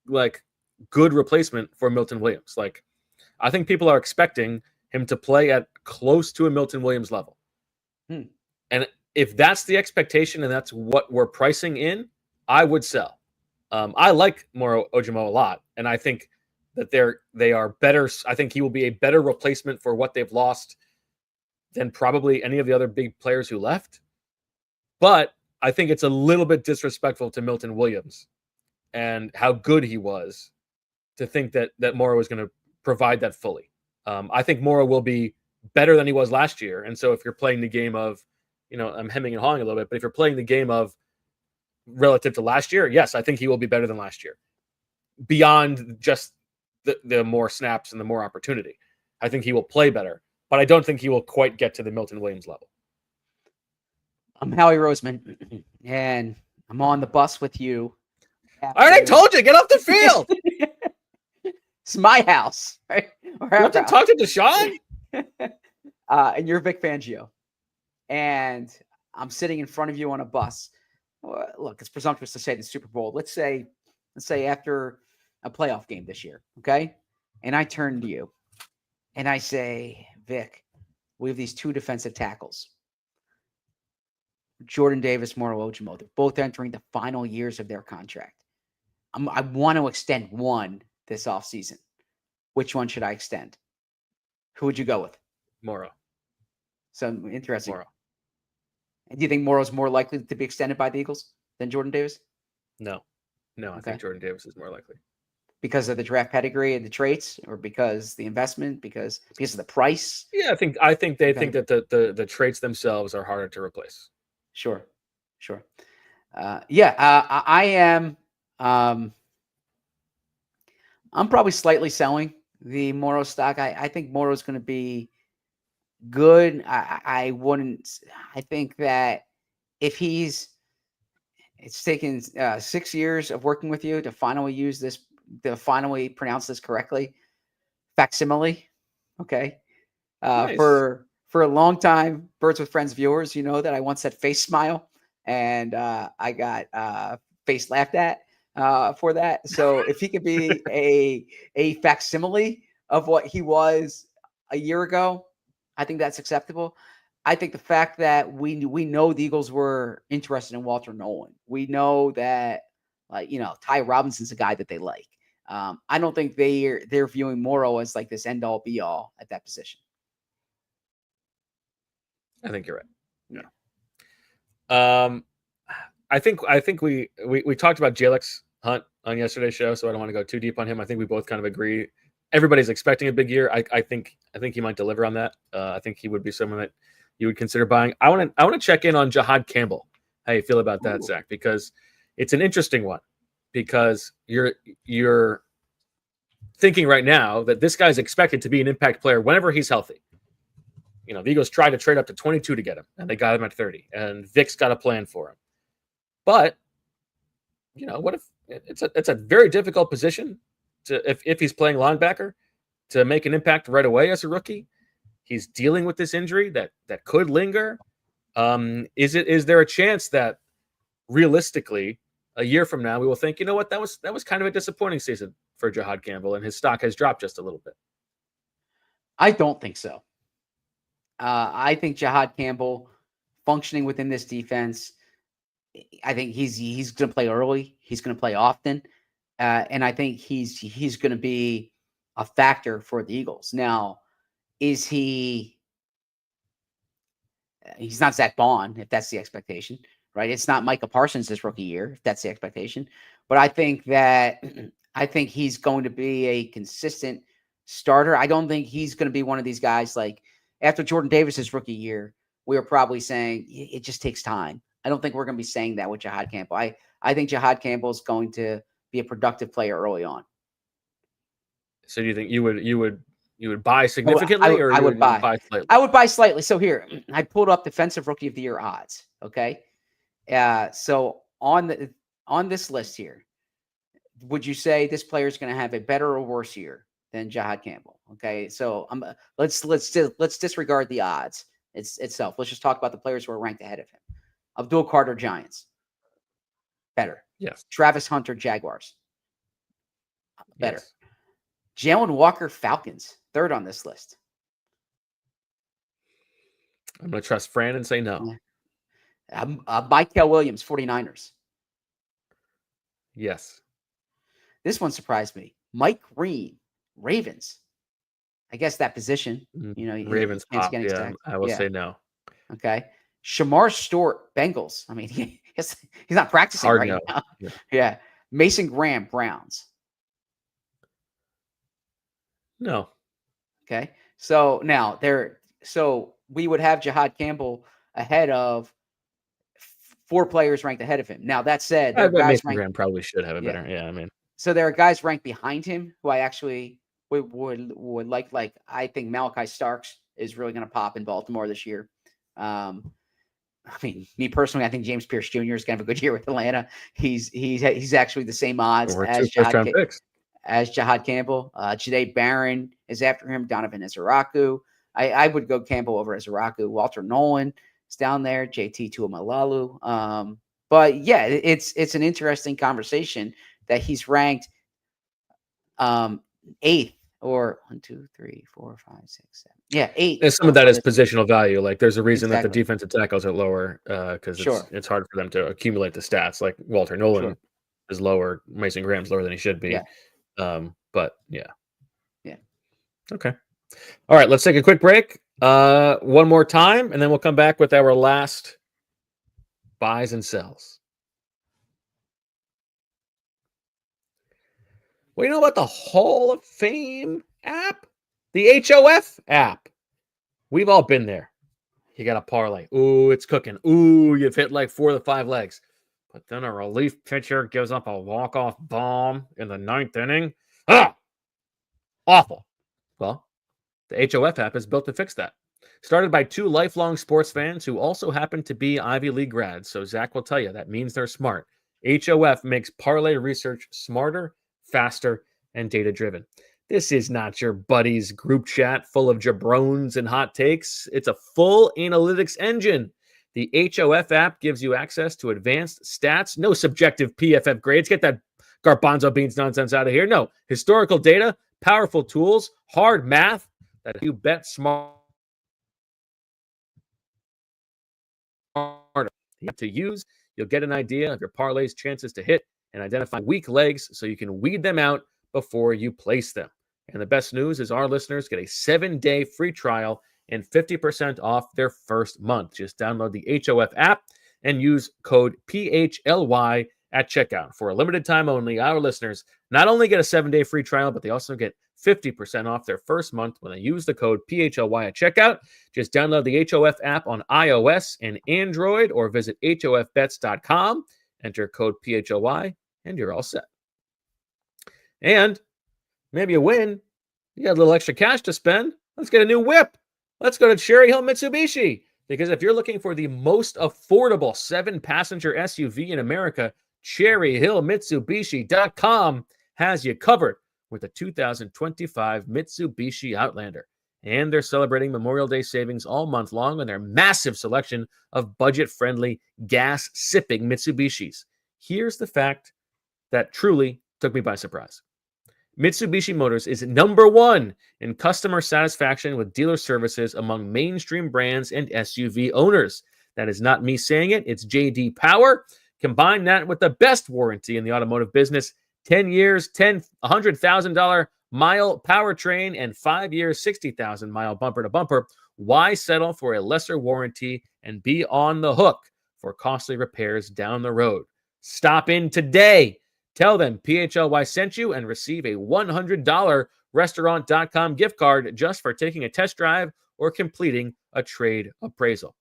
like good replacement for Milton Williams. Like, I think people are expecting him to play at close to a Milton Williams level. And if that's the expectation and that's what we're pricing in, I would sell. I like Moro Ojomo a lot, and I think that they are better. I think he will be a better replacement for what they've lost than probably any of the other big players who left. But I think it's a little bit disrespectful to Milton Williams and how good he was to think that Moro is going to provide that fully. I think Moro will be better than he was last year. And so if you're playing the game of, I'm hemming and hawing a little bit, but if you're playing the game of relative to last year, yes, I think he will be better than last year. Beyond just the more snaps and the more opportunity, I think he will play better, but I don't think he will quite get to the Milton Williams level. I'm Howie Roseman, and I'm on the bus with you. I already told you, get off the field. It's my house, right? You have to talk to DeJean. And you're Vic Fangio, and I'm sitting in front of you on a bus. Well, look, it's presumptuous to say the Super Bowl. Let's say after a playoff game this year, okay? And I turn to you, and I say, Vic, we have these two defensive tackles, Jordan Davis, Moro Ojomo. They're both entering the final years of their contract. I want to extend one this offseason. Which one should I extend? Who would you go with? Moro. So interesting. Moro. And do you think Moro's more likely to be extended by the Eagles than Jordan Davis? No, I think Jordan Davis is more likely. Because of the draft pedigree and the traits, or because the investment, because of the price? Yeah, I think they think that the traits themselves are harder to replace. Sure. I am. I'm probably slightly selling the Moro stock. I think Moro's going to be good. I think that if it's taken 6 years of working with you to finally pronounce this correctly. Facsimile. Okay. Nice. For a long time, Birds with Friends viewers, you know that I once said face smile, and I got face laughed at for that. So if he could be a facsimile of what he was a year ago, I think that's acceptable. I think the fact that we know the Eagles were interested in Walter Nolan. We know that, Ty Robinson's a guy that they like. I don't think they're viewing Moro as like this end all be all at that position. I think you're right. Yeah. I think we talked about Jalyx Hunt on yesterday's show, so I don't want to go too deep on him. I think we both kind of agree. Everybody's expecting a big year. I think he might deliver on that. I think he would be someone that you would consider buying. I want to check in on Jahan Campbell. How you feel about that, Zach? Because it's an interesting one. Because you're thinking right now that this guy's expected to be an impact player whenever he's healthy. The Eagles tried to trade up to 22 to get him, and they got him at 30. And Vic's got a plan for him. But what if it's a very difficult position to if he's playing linebacker to make an impact right away as a rookie? He's dealing with this injury that could linger. Is there a chance that realistically a year from now we will think, that was kind of a disappointing season for Jahan Campbell, and his stock has dropped just a little bit. I don't think so. I think Jahan Campbell functioning within this defense, I think he's going to play early. He's going to play often. And I think he's going to be a factor for the Eagles. Now, is he's not Zack Baun, if that's the expectation, right? It's not Micah Parsons this rookie year, if that's the expectation. But I think he's going to be a consistent starter. I don't think he's going to be one of these guys like after Jordan Davis's rookie year, we were probably saying it just takes time. I don't think we're going to be saying that with Jahan Campbell. I think Jahan Campbell is going to be a productive player early on. So do you think you would buy significantly, or I would buy slightly? I would buy slightly. So here, I pulled up Defensive Rookie of the Year odds. Okay, so on this list here, would you say this player is going to have a better or worse year than Jahan Campbell? Okay, so let's disregard the odds itself. Let's just talk about the players who are ranked ahead of him. Abdul Carter, Giants, better. Yes. Travis Hunter, Jaguars, better. Yes. Jalen Walker, Falcons, third on this list. I'm going to trust Fran and say no. Michael Williams, 49ers. Yes. This one surprised me. Mike Green, Ravens. I guess that position, Ravens pop. Yeah, I will say no. Okay. Shamar Stewart, Bengals. I mean, he's not practicing Hard right no. now. Yeah. Mason Graham, Browns. No. Okay. So now we would have Jahan Campbell ahead of 4 players ranked ahead of him. Now that said, Mason Graham probably should have it better. Yeah, I mean, so there are guys ranked behind him who I actually would like. Like I think Malachi Starks is really going to pop in Baltimore this year. I mean, me personally, I think James Pierce Jr. is going to have a good year with Atlanta. He's actually the same odds as Jahan Campbell. Jahdae Barron is after him. Donovan Ezeraku. I would go Campbell over Ezeraku. Walter Nolan is down there. JT Tuimoloau. But yeah, it's an interesting conversation that he's ranked 8th or 1, 2, 3, 4, 5, 6, 7. Yeah, 8. And some of that is positional value. Like there's a reason that the Exactly. defensive tackles are lower because Sure. it's hard for them to accumulate the stats. Like Walter Nolan is lower. Mason Graham's lower than he should be. Yeah. But yeah. Yeah. Okay. All right. Let's take a quick break. One more time, and then we'll come back with our last buys and sells. What do you know about the Hall of Fame app? The HOF app. We've all been there. You got a parlay. Ooh, it's cooking. Ooh, you've hit like 4 of the 5 legs. But then a relief pitcher gives up a walk-off bomb in the 9th inning. Ah! Awful. Well, the HOF app is built to fix that. Started by 2 lifelong sports fans who also happen to be Ivy League grads. So Zach will tell you that means they're smart. HOF makes parlay research smarter, faster, and data-driven. This is not your buddy's group chat full of jabrones and hot takes. It's a full analytics engine. The HOF app gives you access to advanced stats, no subjective PFF grades. Get that garbanzo beans nonsense out of here. No, historical data, powerful tools, hard math that you bet smarter to use. You'll get an idea of your parlay's chances to hit and identify weak legs so you can weed them out before you place them. And the best news is our listeners get a 7-day free trial and 50% off their first month. Just download the HOF app and use code PHLY at checkout. For a limited time only, our listeners not only get a 7-day free trial, but they also get 50% off their first month when they use the code PHLY at checkout. Just download the HOF app on iOS and Android or visit hofbets.com. Enter code PHLY and you're all set. And maybe a win. You got a little extra cash to spend. Let's get a new whip. Let's go to Cherry Hill Mitsubishi. Because if you're looking for the most affordable 7-passenger SUV in America, CherryHillMitsubishi.com has you covered with the 2025 Mitsubishi Outlander. And they're celebrating Memorial Day savings all month long on their massive selection of budget-friendly, gas-sipping Mitsubishis. Here's the fact that truly took me by surprise. Mitsubishi Motors is #1 in customer satisfaction with dealer services among mainstream brands and SUV owners. That is not me saying it. It's J.D. Power. Combine that with the best warranty in the automotive business, 10 years, $100,000 mile powertrain, and 5 years, 60,000 mile bumper to bumper. Why settle for a lesser warranty and be on the hook for costly repairs down the road? Stop in today. Tell them PHLY sent you and receive a $100 restaurant.com gift card just for taking a test drive or completing a trade appraisal.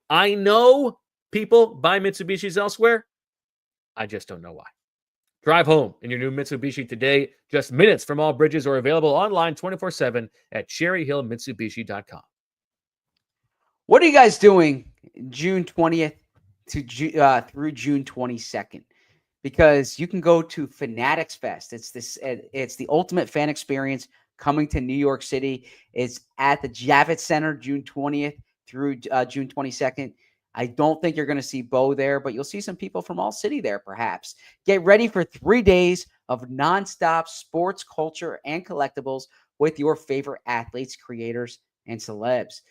I know people buy Mitsubishis elsewhere. I just don't know why. Drive home in your new Mitsubishi today, just minutes from all bridges, or available online 24/7 at cherryhillmitsubishi.com. What are you guys doing June 20th through June 22nd? Because you can go to Fanatics Fest. It's the ultimate fan experience coming to New York City. It's at the Javits Center June 20th through June 22nd. I don't think you're going to see Bo there, but you'll see some people from ALLCITY there, perhaps. Get ready for 3 days of nonstop sports, culture, and collectibles with your favorite athletes, creators, and celebs.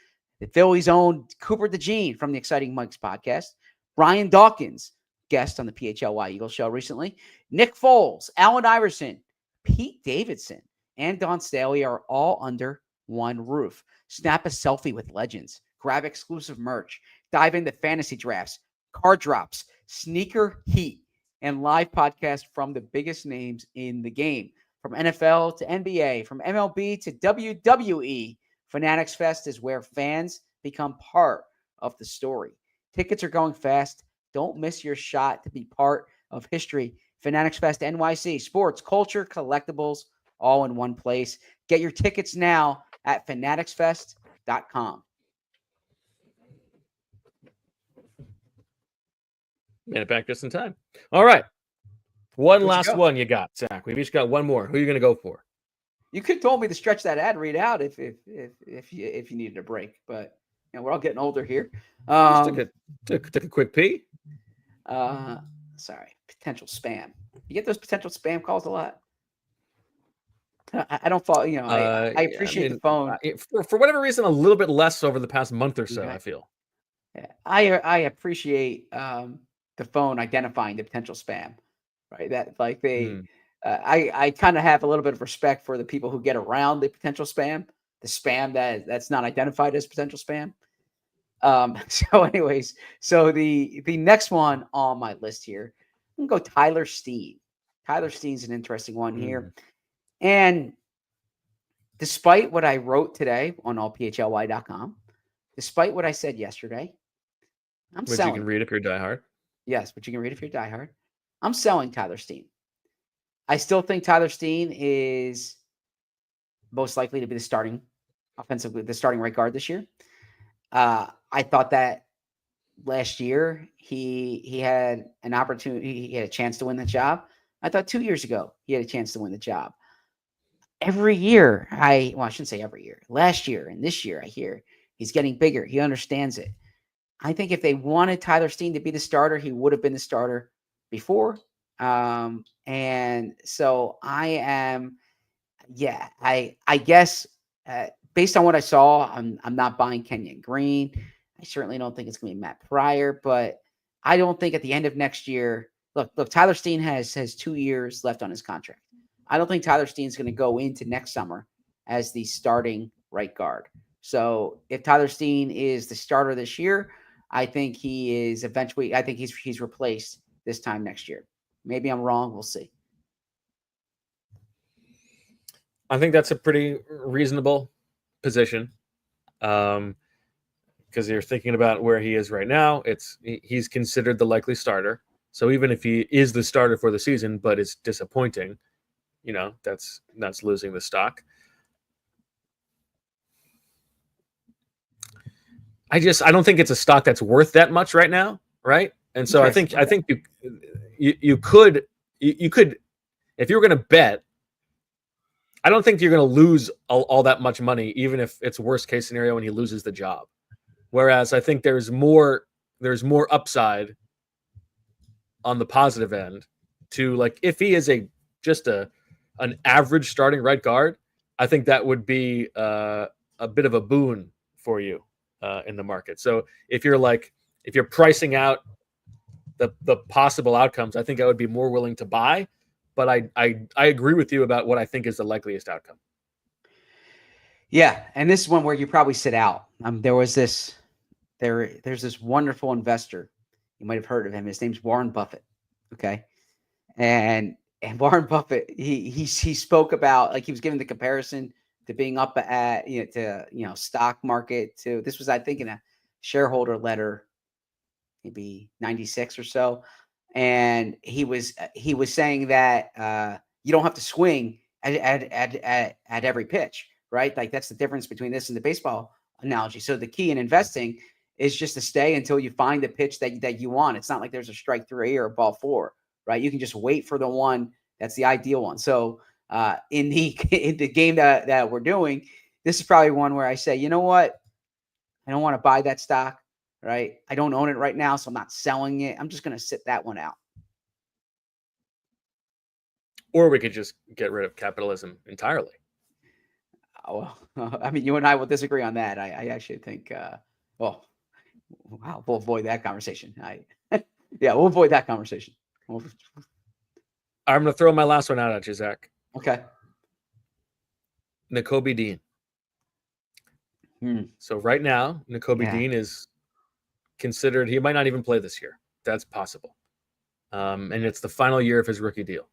The Phillies' own Cooper DeJean from the Exciting Mikes podcast, Brian Dawkins, guest on the PHLY Eagles show recently, Nick Foles, Allen Iverson, Pete Davidson, and Don Staley are all under one roof. Snap a selfie with legends. Grab exclusive merch. Dive into fantasy drafts, card drops, sneaker heat, and live podcasts from the biggest names in the game. From NFL to NBA, from MLB to WWE, Fanatics Fest is where fans become part of the story. Tickets are going fast. Don't miss your shot to be part of history. Fanatics Fest NYC, sports, culture, collectibles, all in one place. Get your tickets now at fanaticsfest.com. Made it back just in time. All right. One Who'd you last go? one you got, Zach. We've each got one more. Who are you going to go for? You could have told me to stretch that ad read out if you needed a break, but we're all getting older here. Just took a quick pee. Sorry, potential spam. You get those potential spam calls a lot. I don't follow. I appreciate the phone. For whatever reason, a little bit less over the past month or so. Okay. I feel. Yeah, I appreciate the phone identifying the potential spam, right? That like they. I kind of have a little bit of respect for the people who get around the potential spam, the spam that's not identified as potential spam. So anyways, so the next one on my list here, I'm gonna go Tyler Steen. Tyler Steen's an interesting one here. And despite what I wrote today on allphly.com, despite what I said yesterday, Which you can read if you're diehard. Yes, but you can read if you're diehard. I'm selling Tyler Steen. I still think Tyler Steen is most likely to be the starting right guard this year. I thought that last year he had an opportunity, he had a chance to win the job. I thought 2 years ago he had a chance to win the job. Every year, I shouldn't say every year. Last year and this year, I hear he's getting bigger. He understands it. I think if they wanted Tyler Steen to be the starter, he would have been the starter before. And so I am, I guess based on what I saw, I'm not buying Kenyon Green. I certainly don't think it's going to be Matt Pryor, but I don't think at the end of next year, look, Tyler Steen has 2 years left on his contract. I don't think Tyler Steen's going to go into next summer as the starting right guard. So if Tyler Steen is the starter this year, I think he is eventually, I think he's replaced this time next year. Maybe I'm wrong. We'll see. I think that's a pretty reasonable position. Because you're thinking about where he is right now, he's considered the likely starter. So even if he is the starter for the season, but it's disappointing, that's losing the stock. I don't think it's a stock that's worth that much right now, right? And so I think you could if you were going to bet, I don't think you're going to lose all that much money, even if it's worst case scenario when he loses the job. Whereas I think there's more upside on the positive end to, like, if he is just a an average starting right guard, I think that would be a bit of a boon for you in the market. So if you're pricing out the possible outcomes, I think I would be more willing to buy. But I agree with you about what I think is the likeliest outcome. Yeah, and this is one where you probably sit out. There's this wonderful investor. You might have heard of him. His name's Warren Buffett. Okay, and Warren Buffett, he spoke about, like, he was giving the comparison to being up at stock market to, this was, I think, in a shareholder letter, maybe 96 or so, and he was saying that you don't have to swing at every pitch, right? Like, that's the difference between this and the baseball analogy. So the key in investing is just to stay until you find the pitch that you want. It's not like there's a strike 3 or a ball 4, right? You can just wait for the one that's the ideal one. So in the game that we're doing, this is probably one where I say, you know what? I don't want to buy that stock, right? I don't own it right now, so I'm not selling it. I'm just going to sit that one out. Or we could just get rid of capitalism entirely. Well, I mean, you and I will disagree on that. I actually think, we'll avoid that conversation. We'll avoid that conversation. I'm going to throw my last one out at you, Zach. Okay. Nakobe Dean. So right now, Nakobe Dean is considered, he might not even play this year. That's possible. And it's the final year of his rookie deal.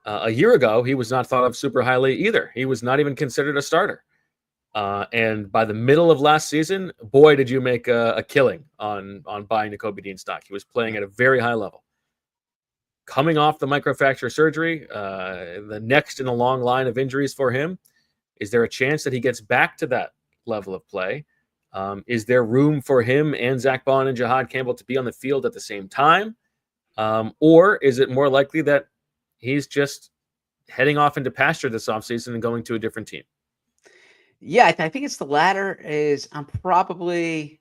A year ago, he was not thought of super highly either. He was not even considered a starter. And by the middle of last season, boy, did you make a killing on buying Nakobe Dean stock. He was playing at a very high level. Coming off the microfracture surgery, the next in a long line of injuries for him, is there a chance that he gets back to that level of play? Is there room for him and Zack Baun and Jahan Campbell to be on the field at the same time? Or is it more likely that he's just heading off into pasture this offseason and going to a different team? Yeah, I think it's the latter. Is I'm probably,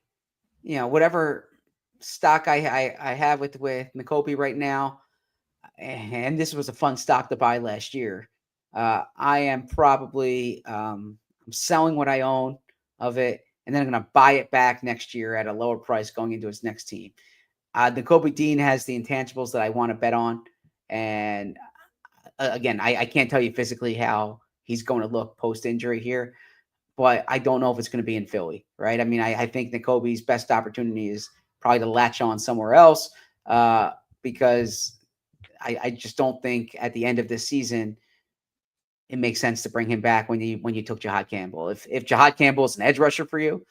whatever stock I have with Nakobe right now, and this was a fun stock to buy last year. I am probably I'm selling what I own of it, and then I'm going to buy it back next year at a lower price going into his next team. Nakobe Dean has the intangibles that I want to bet on, and again, I can't tell you physically how he's going to look post-injury here, but I don't know if it's going to be in Philly, right? I mean, I think Nakobe's best opportunity is probably to latch on somewhere else because I just don't think at the end of this season it makes sense to bring him back when you took Jahan Campbell. If Jahan Campbell is an edge rusher for you,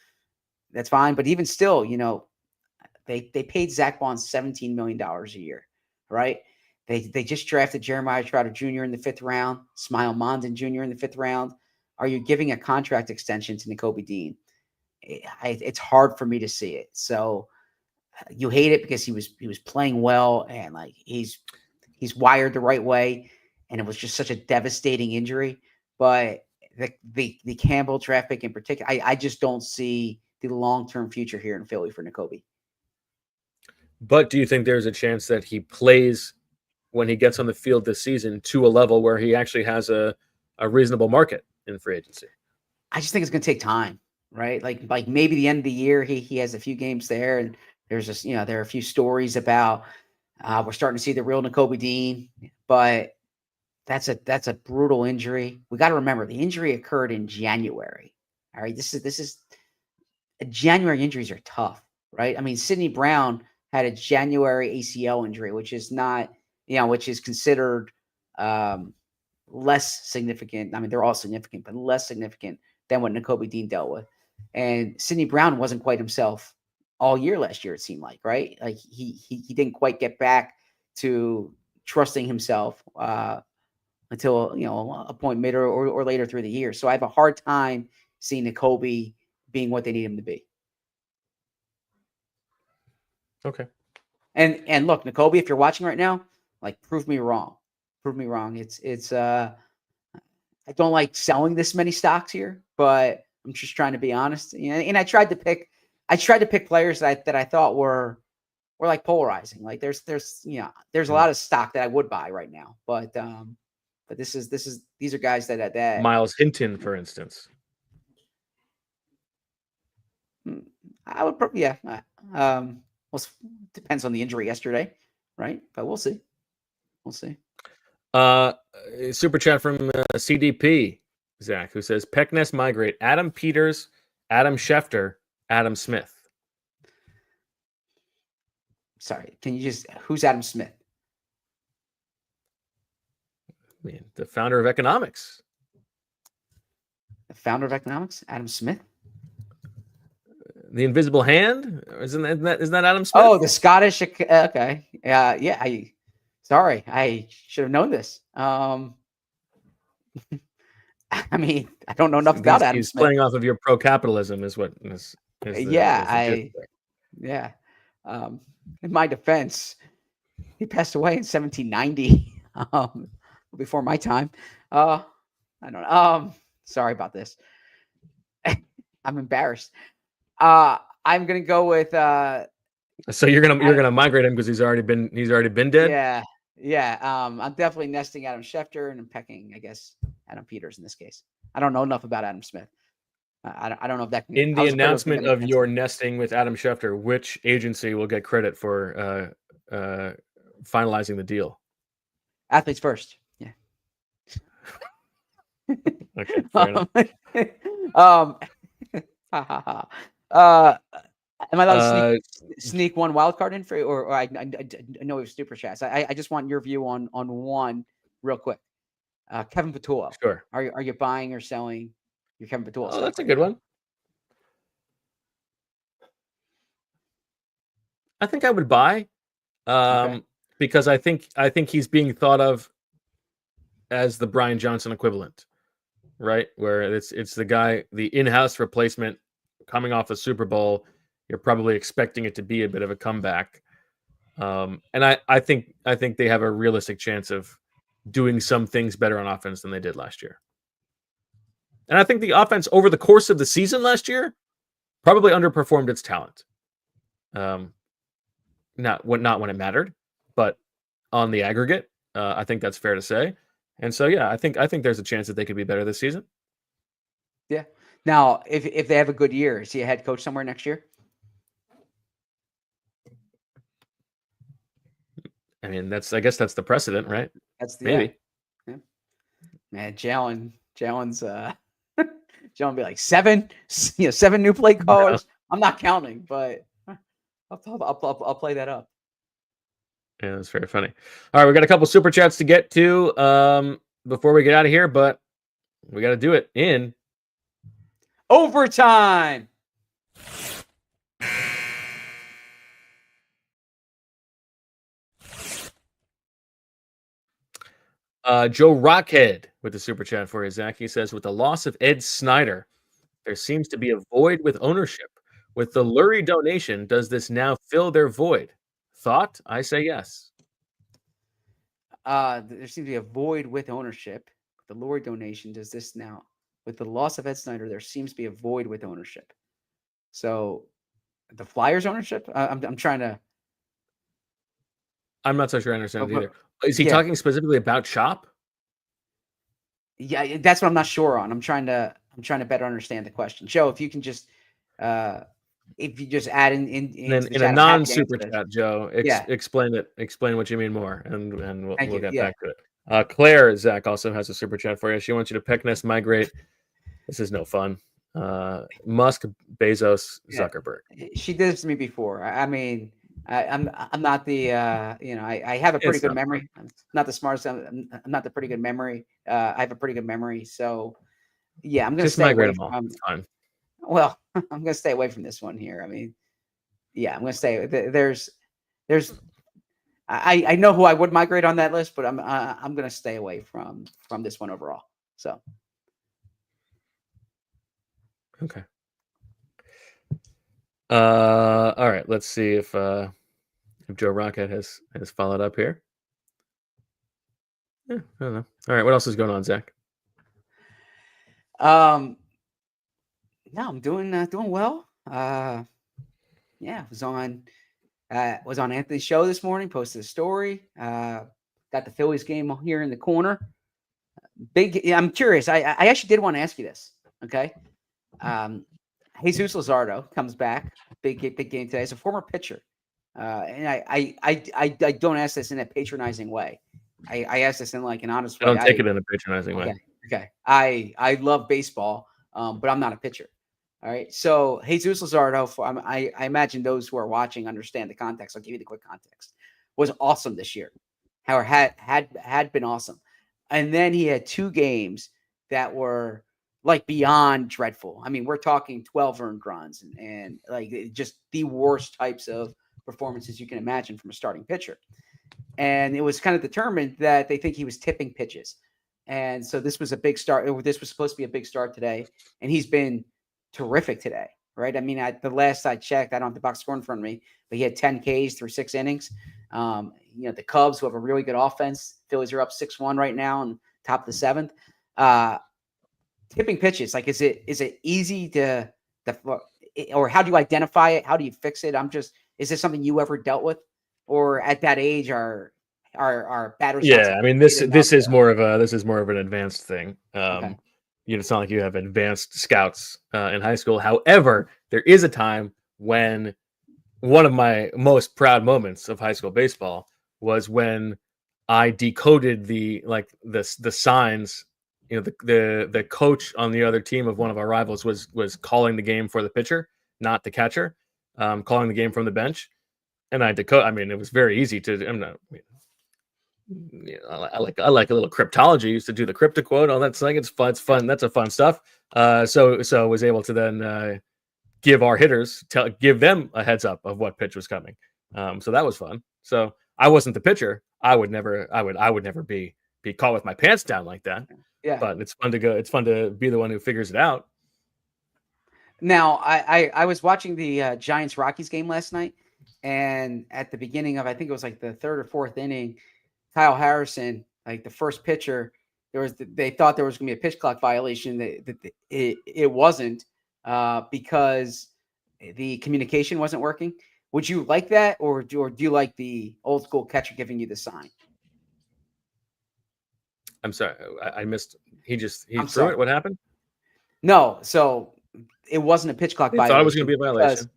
that's fine. But even still, they paid Zack Baun $17 million a year, right? They just drafted Jeremiah Trotter Jr. in the 5th round, Smile Mondon Jr. in the 5th round. Are you giving a contract extension to Nakobe Dean? It's hard for me to see it. So you hate it because he was playing well and like he's wired the right way, and it was just such a devastating injury. But the Campbell draft pick in particular, I just don't see the long-term future here in Philly for Nakobe. But do you think there's a chance that he plays when he gets on the field this season to a level where he actually has a reasonable market in free agency? I just think it's going to take time, right? Like maybe the end of the year, he has a few games there, and there's just, there are a few stories about we're starting to see the real Nakobe Dean, but that's a brutal injury. We got to remember the injury occurred in January. All right. This is January injuries are tough, right? I mean, Sidney Brown had a January ACL injury, which is not, which is considered less significant. I mean, they're all significant, but less significant than what Nakobe Dean dealt with. And Sidney Brown wasn't quite himself all year last year, it seemed like, right? Like he didn't quite get back to trusting himself until, a point mid or later through the year. So I have a hard time seeing Nakobe being what they need him to be. Okay. And look, Nakobe, if you're watching right now, like, prove me wrong. Prove me wrong. It's I don't like selling this many stocks here, but I'm just trying to be honest. And I tried to pick players that I thought were like polarizing. Like there's a lot of stock that I would buy right now, but But these are guys that Miles Hinton, for instance. I would probably, yeah. Well, depends on the injury yesterday, right? But we'll see. We'll see. Super chat from CDP, Zach, who says, Peckness migrate Adam Peters, Adam Schefter, Adam Smith. Sorry, who's Adam Smith? I mean, the founder of economics. The founder of economics, Adam Smith? The Invisible Hand? Isn't that Adam Smith? Oh, the Scottish. Okay. Yeah. Sorry, I should have known this. I mean, I don't know enough about Adam He's Smith. playing off of your pro-capitalism is what is yeah. In my defense, he passed away in 1790, before my time. I don't know. Sorry about this. I'm embarrassed. I'm gonna go with. So you're gonna migrate him because he's already been dead. Yeah. I'm definitely nesting Adam Schefter and I'm pecking, I guess, Adam Peters in this case. I don't know enough about Adam Smith. I don't know if that can. In the announcement of your nesting with Adam Schefter, which agency will get credit for finalizing the deal? Athletes First. Yeah. Okay. Fair enough. Am I allowed to sneak one wild card in for you, or I know we have super chats. I just want your view on one real quick. Kevin Patullo. Sure. Are you buying or selling your Kevin Patullo? Oh, that's a good one. I think I would buy, because I think he's being thought of as the Brian Johnson equivalent, right? Where it's the guy, the in-house replacement coming off a Super Bowl. You're probably expecting it to be a bit of a comeback, and I think they have a realistic chance of doing some things better on offense than they did last year. And I think the offense over the course of the season last year probably underperformed its talent. Not when it mattered, but on the aggregate, I think that's fair to say. And so, yeah, I think there's a chance that they could be better this season. Yeah. Now, if they have a good year, is he a head coach somewhere next year? I mean, I guess that's the precedent, right? That's the maybe. Yeah. Man, Jalen's Jalen be like 7 new play callers. No. I'm not counting, but I'll play that up. Yeah, that's very funny. All right, we got a couple super chats to get to before we get out of here, but we got to do it in overtime. Joe Rockhead with the super chat for you, Zach. He says, with the loss of Ed Snyder, there seems to be a void with ownership. With the Lurie donation, does this now fill their void? Thought? I say yes. There seems to be a void with ownership. The Lurie donation, does this now? With the loss of Ed Snyder, there seems to be a void with ownership. So, the Flyers ownership? I'm trying to. I'm not so sure I understand it either. Is he talking specifically about Chop? Yeah, that's what I'm not sure on. I'm trying to better understand the question. Joe, if you can just if you just add in a non-super chat, Joe, explain it. Explain what you mean more, and we'll get back to it. Claire, Zach, also has a super chat for you. She wants you to Peckness migrate. This is no fun. Musk, Bezos, Zuckerberg. She did this to me before. I mean, I'm not the I have a pretty good memory. I'm not the smartest. I'm not the pretty good memory. I have a pretty good memory. So yeah, I'm gonna stay away from. It's fine. Well, I'm gonna stay away from this one here. I mean, yeah, I'm gonna stay. There's I know who I would migrate on that list, but I'm gonna stay away from this one overall. So okay. All right. Let's see if Joe Rocket has followed up here. Yeah, I don't know. All right, what else is going on, Zach? No, I'm doing well. Yeah, was on Anthony's show this morning. Posted a story. Got the Phillies game here in the corner. I'm curious. I actually did want to ask you this. Okay. Jesus Luzardo comes back. Big game today. As a former pitcher. And I don't ask this in a patronizing way. I ask this in like an honest way. I don't take it in a patronizing way. Okay. I love baseball, but I'm not a pitcher. All right. So Jesus Luzardo, I imagine those who are watching understand the context. I'll give you the quick context. Was awesome this year. Howard had been awesome. And then he had 2 games that were like beyond dreadful. I mean, we're talking 12 earned runs and like just the worst types of performances you can imagine from a starting pitcher. And it was kind of determined that they think he was tipping pitches. And so this was a big start. This was supposed to be a big start today. And he's been terrific today, right? I mean, the last I checked, I don't have the box score in front of me, but he had 10 Ks through 6 innings. The Cubs, who have a really good offense, Phillies are up 6-1 right now and top of the 7th. Tipping pitches, like, is it easy to or how do you identify it? How do you fix it? Is this something you ever dealt with, or at that age are batters? Yeah, I mean this is more of an advanced thing. Okay. It's not like you have advanced scouts in high school. However, there is a time when one of my most proud moments of high school baseball was when I decoded the signs. The coach on the other team of one of our rivals was calling the game for the pitcher, not the catcher, calling the game from the bench, and I decode. I mean, it was very easy to. I like a little cryptology. I used to do the crypto quote. All that thing. It's fun. That's a fun stuff. So I was able to then give our hitters give them a heads up of what pitch was coming. So that was fun. So I wasn't the pitcher. I would never be caught with my pants down like that. Yeah. But it's fun to go. It's fun to be the one who figures it out. Now, I was watching the Giants Rockies game last night, and at the beginning of, I think it was like the 3rd or 4th inning, Kyle Harrison, like the first pitcher, they thought there was going to be a pitch clock violation. It wasn't because the communication wasn't working. Would you like that, or do you like the old school catcher giving you the sign? I'm sorry, I missed. He threw sorry. it. What happened? No, so it wasn't a pitch clock violation. Thought it was going to be a violation.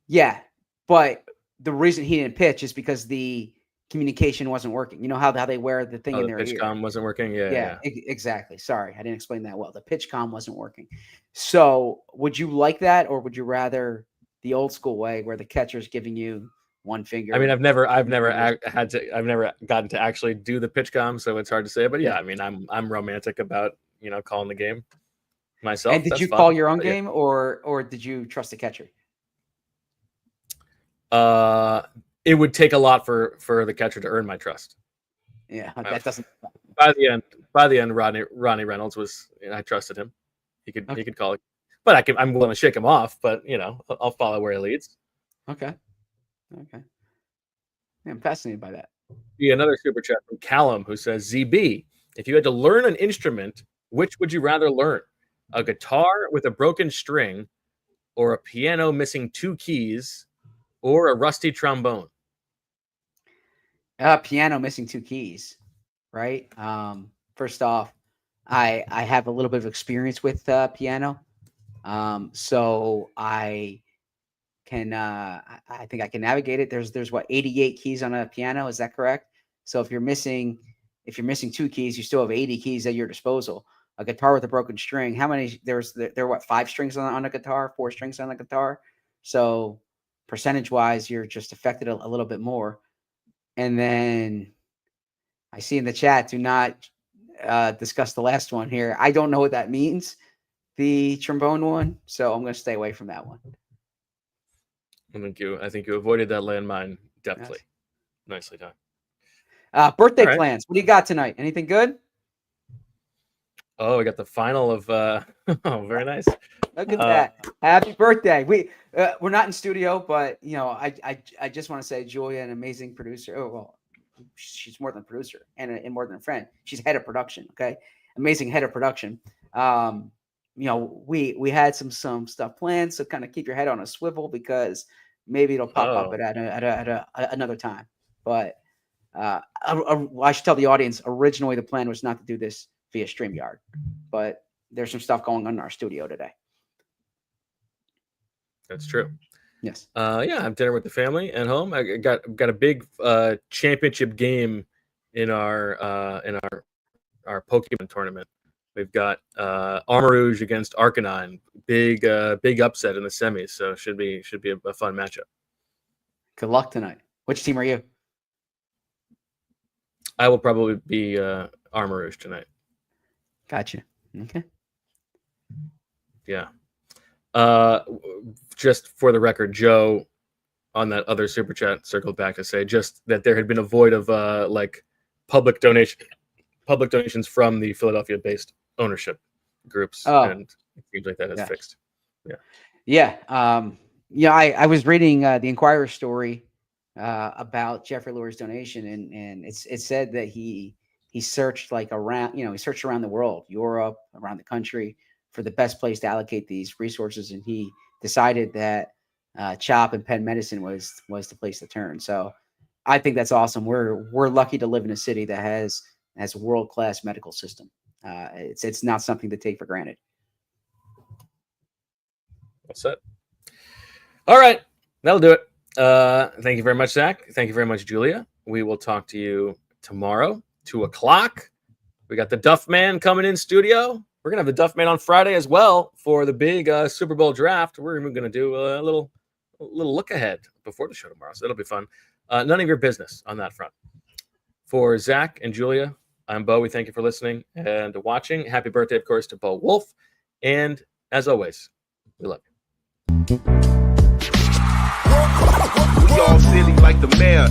Yeah, but the reason he didn't pitch is because the communication wasn't working. You know how they wear the thing in their ear. The pitch comm wasn't working. Yeah. Exactly. Sorry, I didn't explain that well. The pitch comm wasn't working. So, would you like that, or would you rather the old school way where the catcher's giving you one finger? I mean, I've never gotten to actually do the pitch comm, so it's hard to say. But yeah, I mean, I'm romantic about calling the game myself. And did you call your own game, or did you trust the catcher? It would take a lot for the catcher to earn my trust. Yeah, that doesn't. By the end, Ronnie Reynolds was. I trusted him. He could call it, but I'm willing to shake him off. But I'll follow where he leads. Okay. Yeah, I'm fascinated by that. Another super chat from Callum who says, ZB, if you had to learn an instrument, which would you rather learn? A guitar with a broken string, or a piano missing 2 keys, or a rusty trombone? Piano missing 2 keys, right? First off, I have a little bit of experience with piano. So I can I think I can navigate it. There's what, 88 keys on a piano, is that correct? So if you're missing 2 keys, you still have 80 keys at your disposal. A guitar with a broken string, how many there are what, 5 strings on a guitar, 4 strings on a guitar. So percentage wise, you're just affected a little bit more. And then I see in the chat, do not discuss the last one here. I don't know what that means, the trombone one, so I'm going to stay away from that one. I think you avoided that landmine deftly. Yes. Nicely done. Birthday plans. What do you got tonight? Anything good? Oh, we got the final of. Oh, very nice. Look at that! Happy birthday. We're not in studio, but I just want to say, Julia, an amazing producer. Oh well, she's more than a producer and more than a friend. She's head of production. Okay, amazing head of production. We had some stuff planned, so kind of keep your head on a swivel because maybe it'll pop up at another time. But I should tell the audience, originally the plan was not to do this via StreamYard. But there's some stuff going on in our studio today. That's true. Yes. Yeah, I'm dinner with the family at home. I got a big championship game in our Pokemon tournament. We've got Armarouge against Arcanine. Big upset in the semis, so should be a fun matchup. Good luck tonight. Which team are you? I will probably be Armarouge tonight. Gotcha. Okay. Yeah. Just for the record, Joe on that other super chat circled back to say just that there had been a void of like public donations from the Philadelphia-based ownership groups, and it seems like that is fixed. Yeah. I was reading the Inquirer story about Jeffrey Lurie's donation, and it said that he searched around the world, Europe, around the country, for the best place to allocate these resources, and he decided that CHOP and Penn Medicine was the place to turn. So I think that's awesome. We're lucky to live in a city that has a world-class medical system. It's not something to take for granted. Well said. All right, that'll do it. Thank you very much, Zach. Thank you very much, Julia. We will talk to you tomorrow, 2:00. We got the Duff Man coming in studio. We're gonna have the Duff Man on Friday as well for the big Super Bowl draft. We're even gonna do a little look ahead before the show tomorrow, so it'll be fun. None of your business on that front. For Zach and Julia, I'm Bo. We thank you for listening and watching. Happy birthday, of course, to Bo Wulf. And as always, we love you. We all silly like the mayor.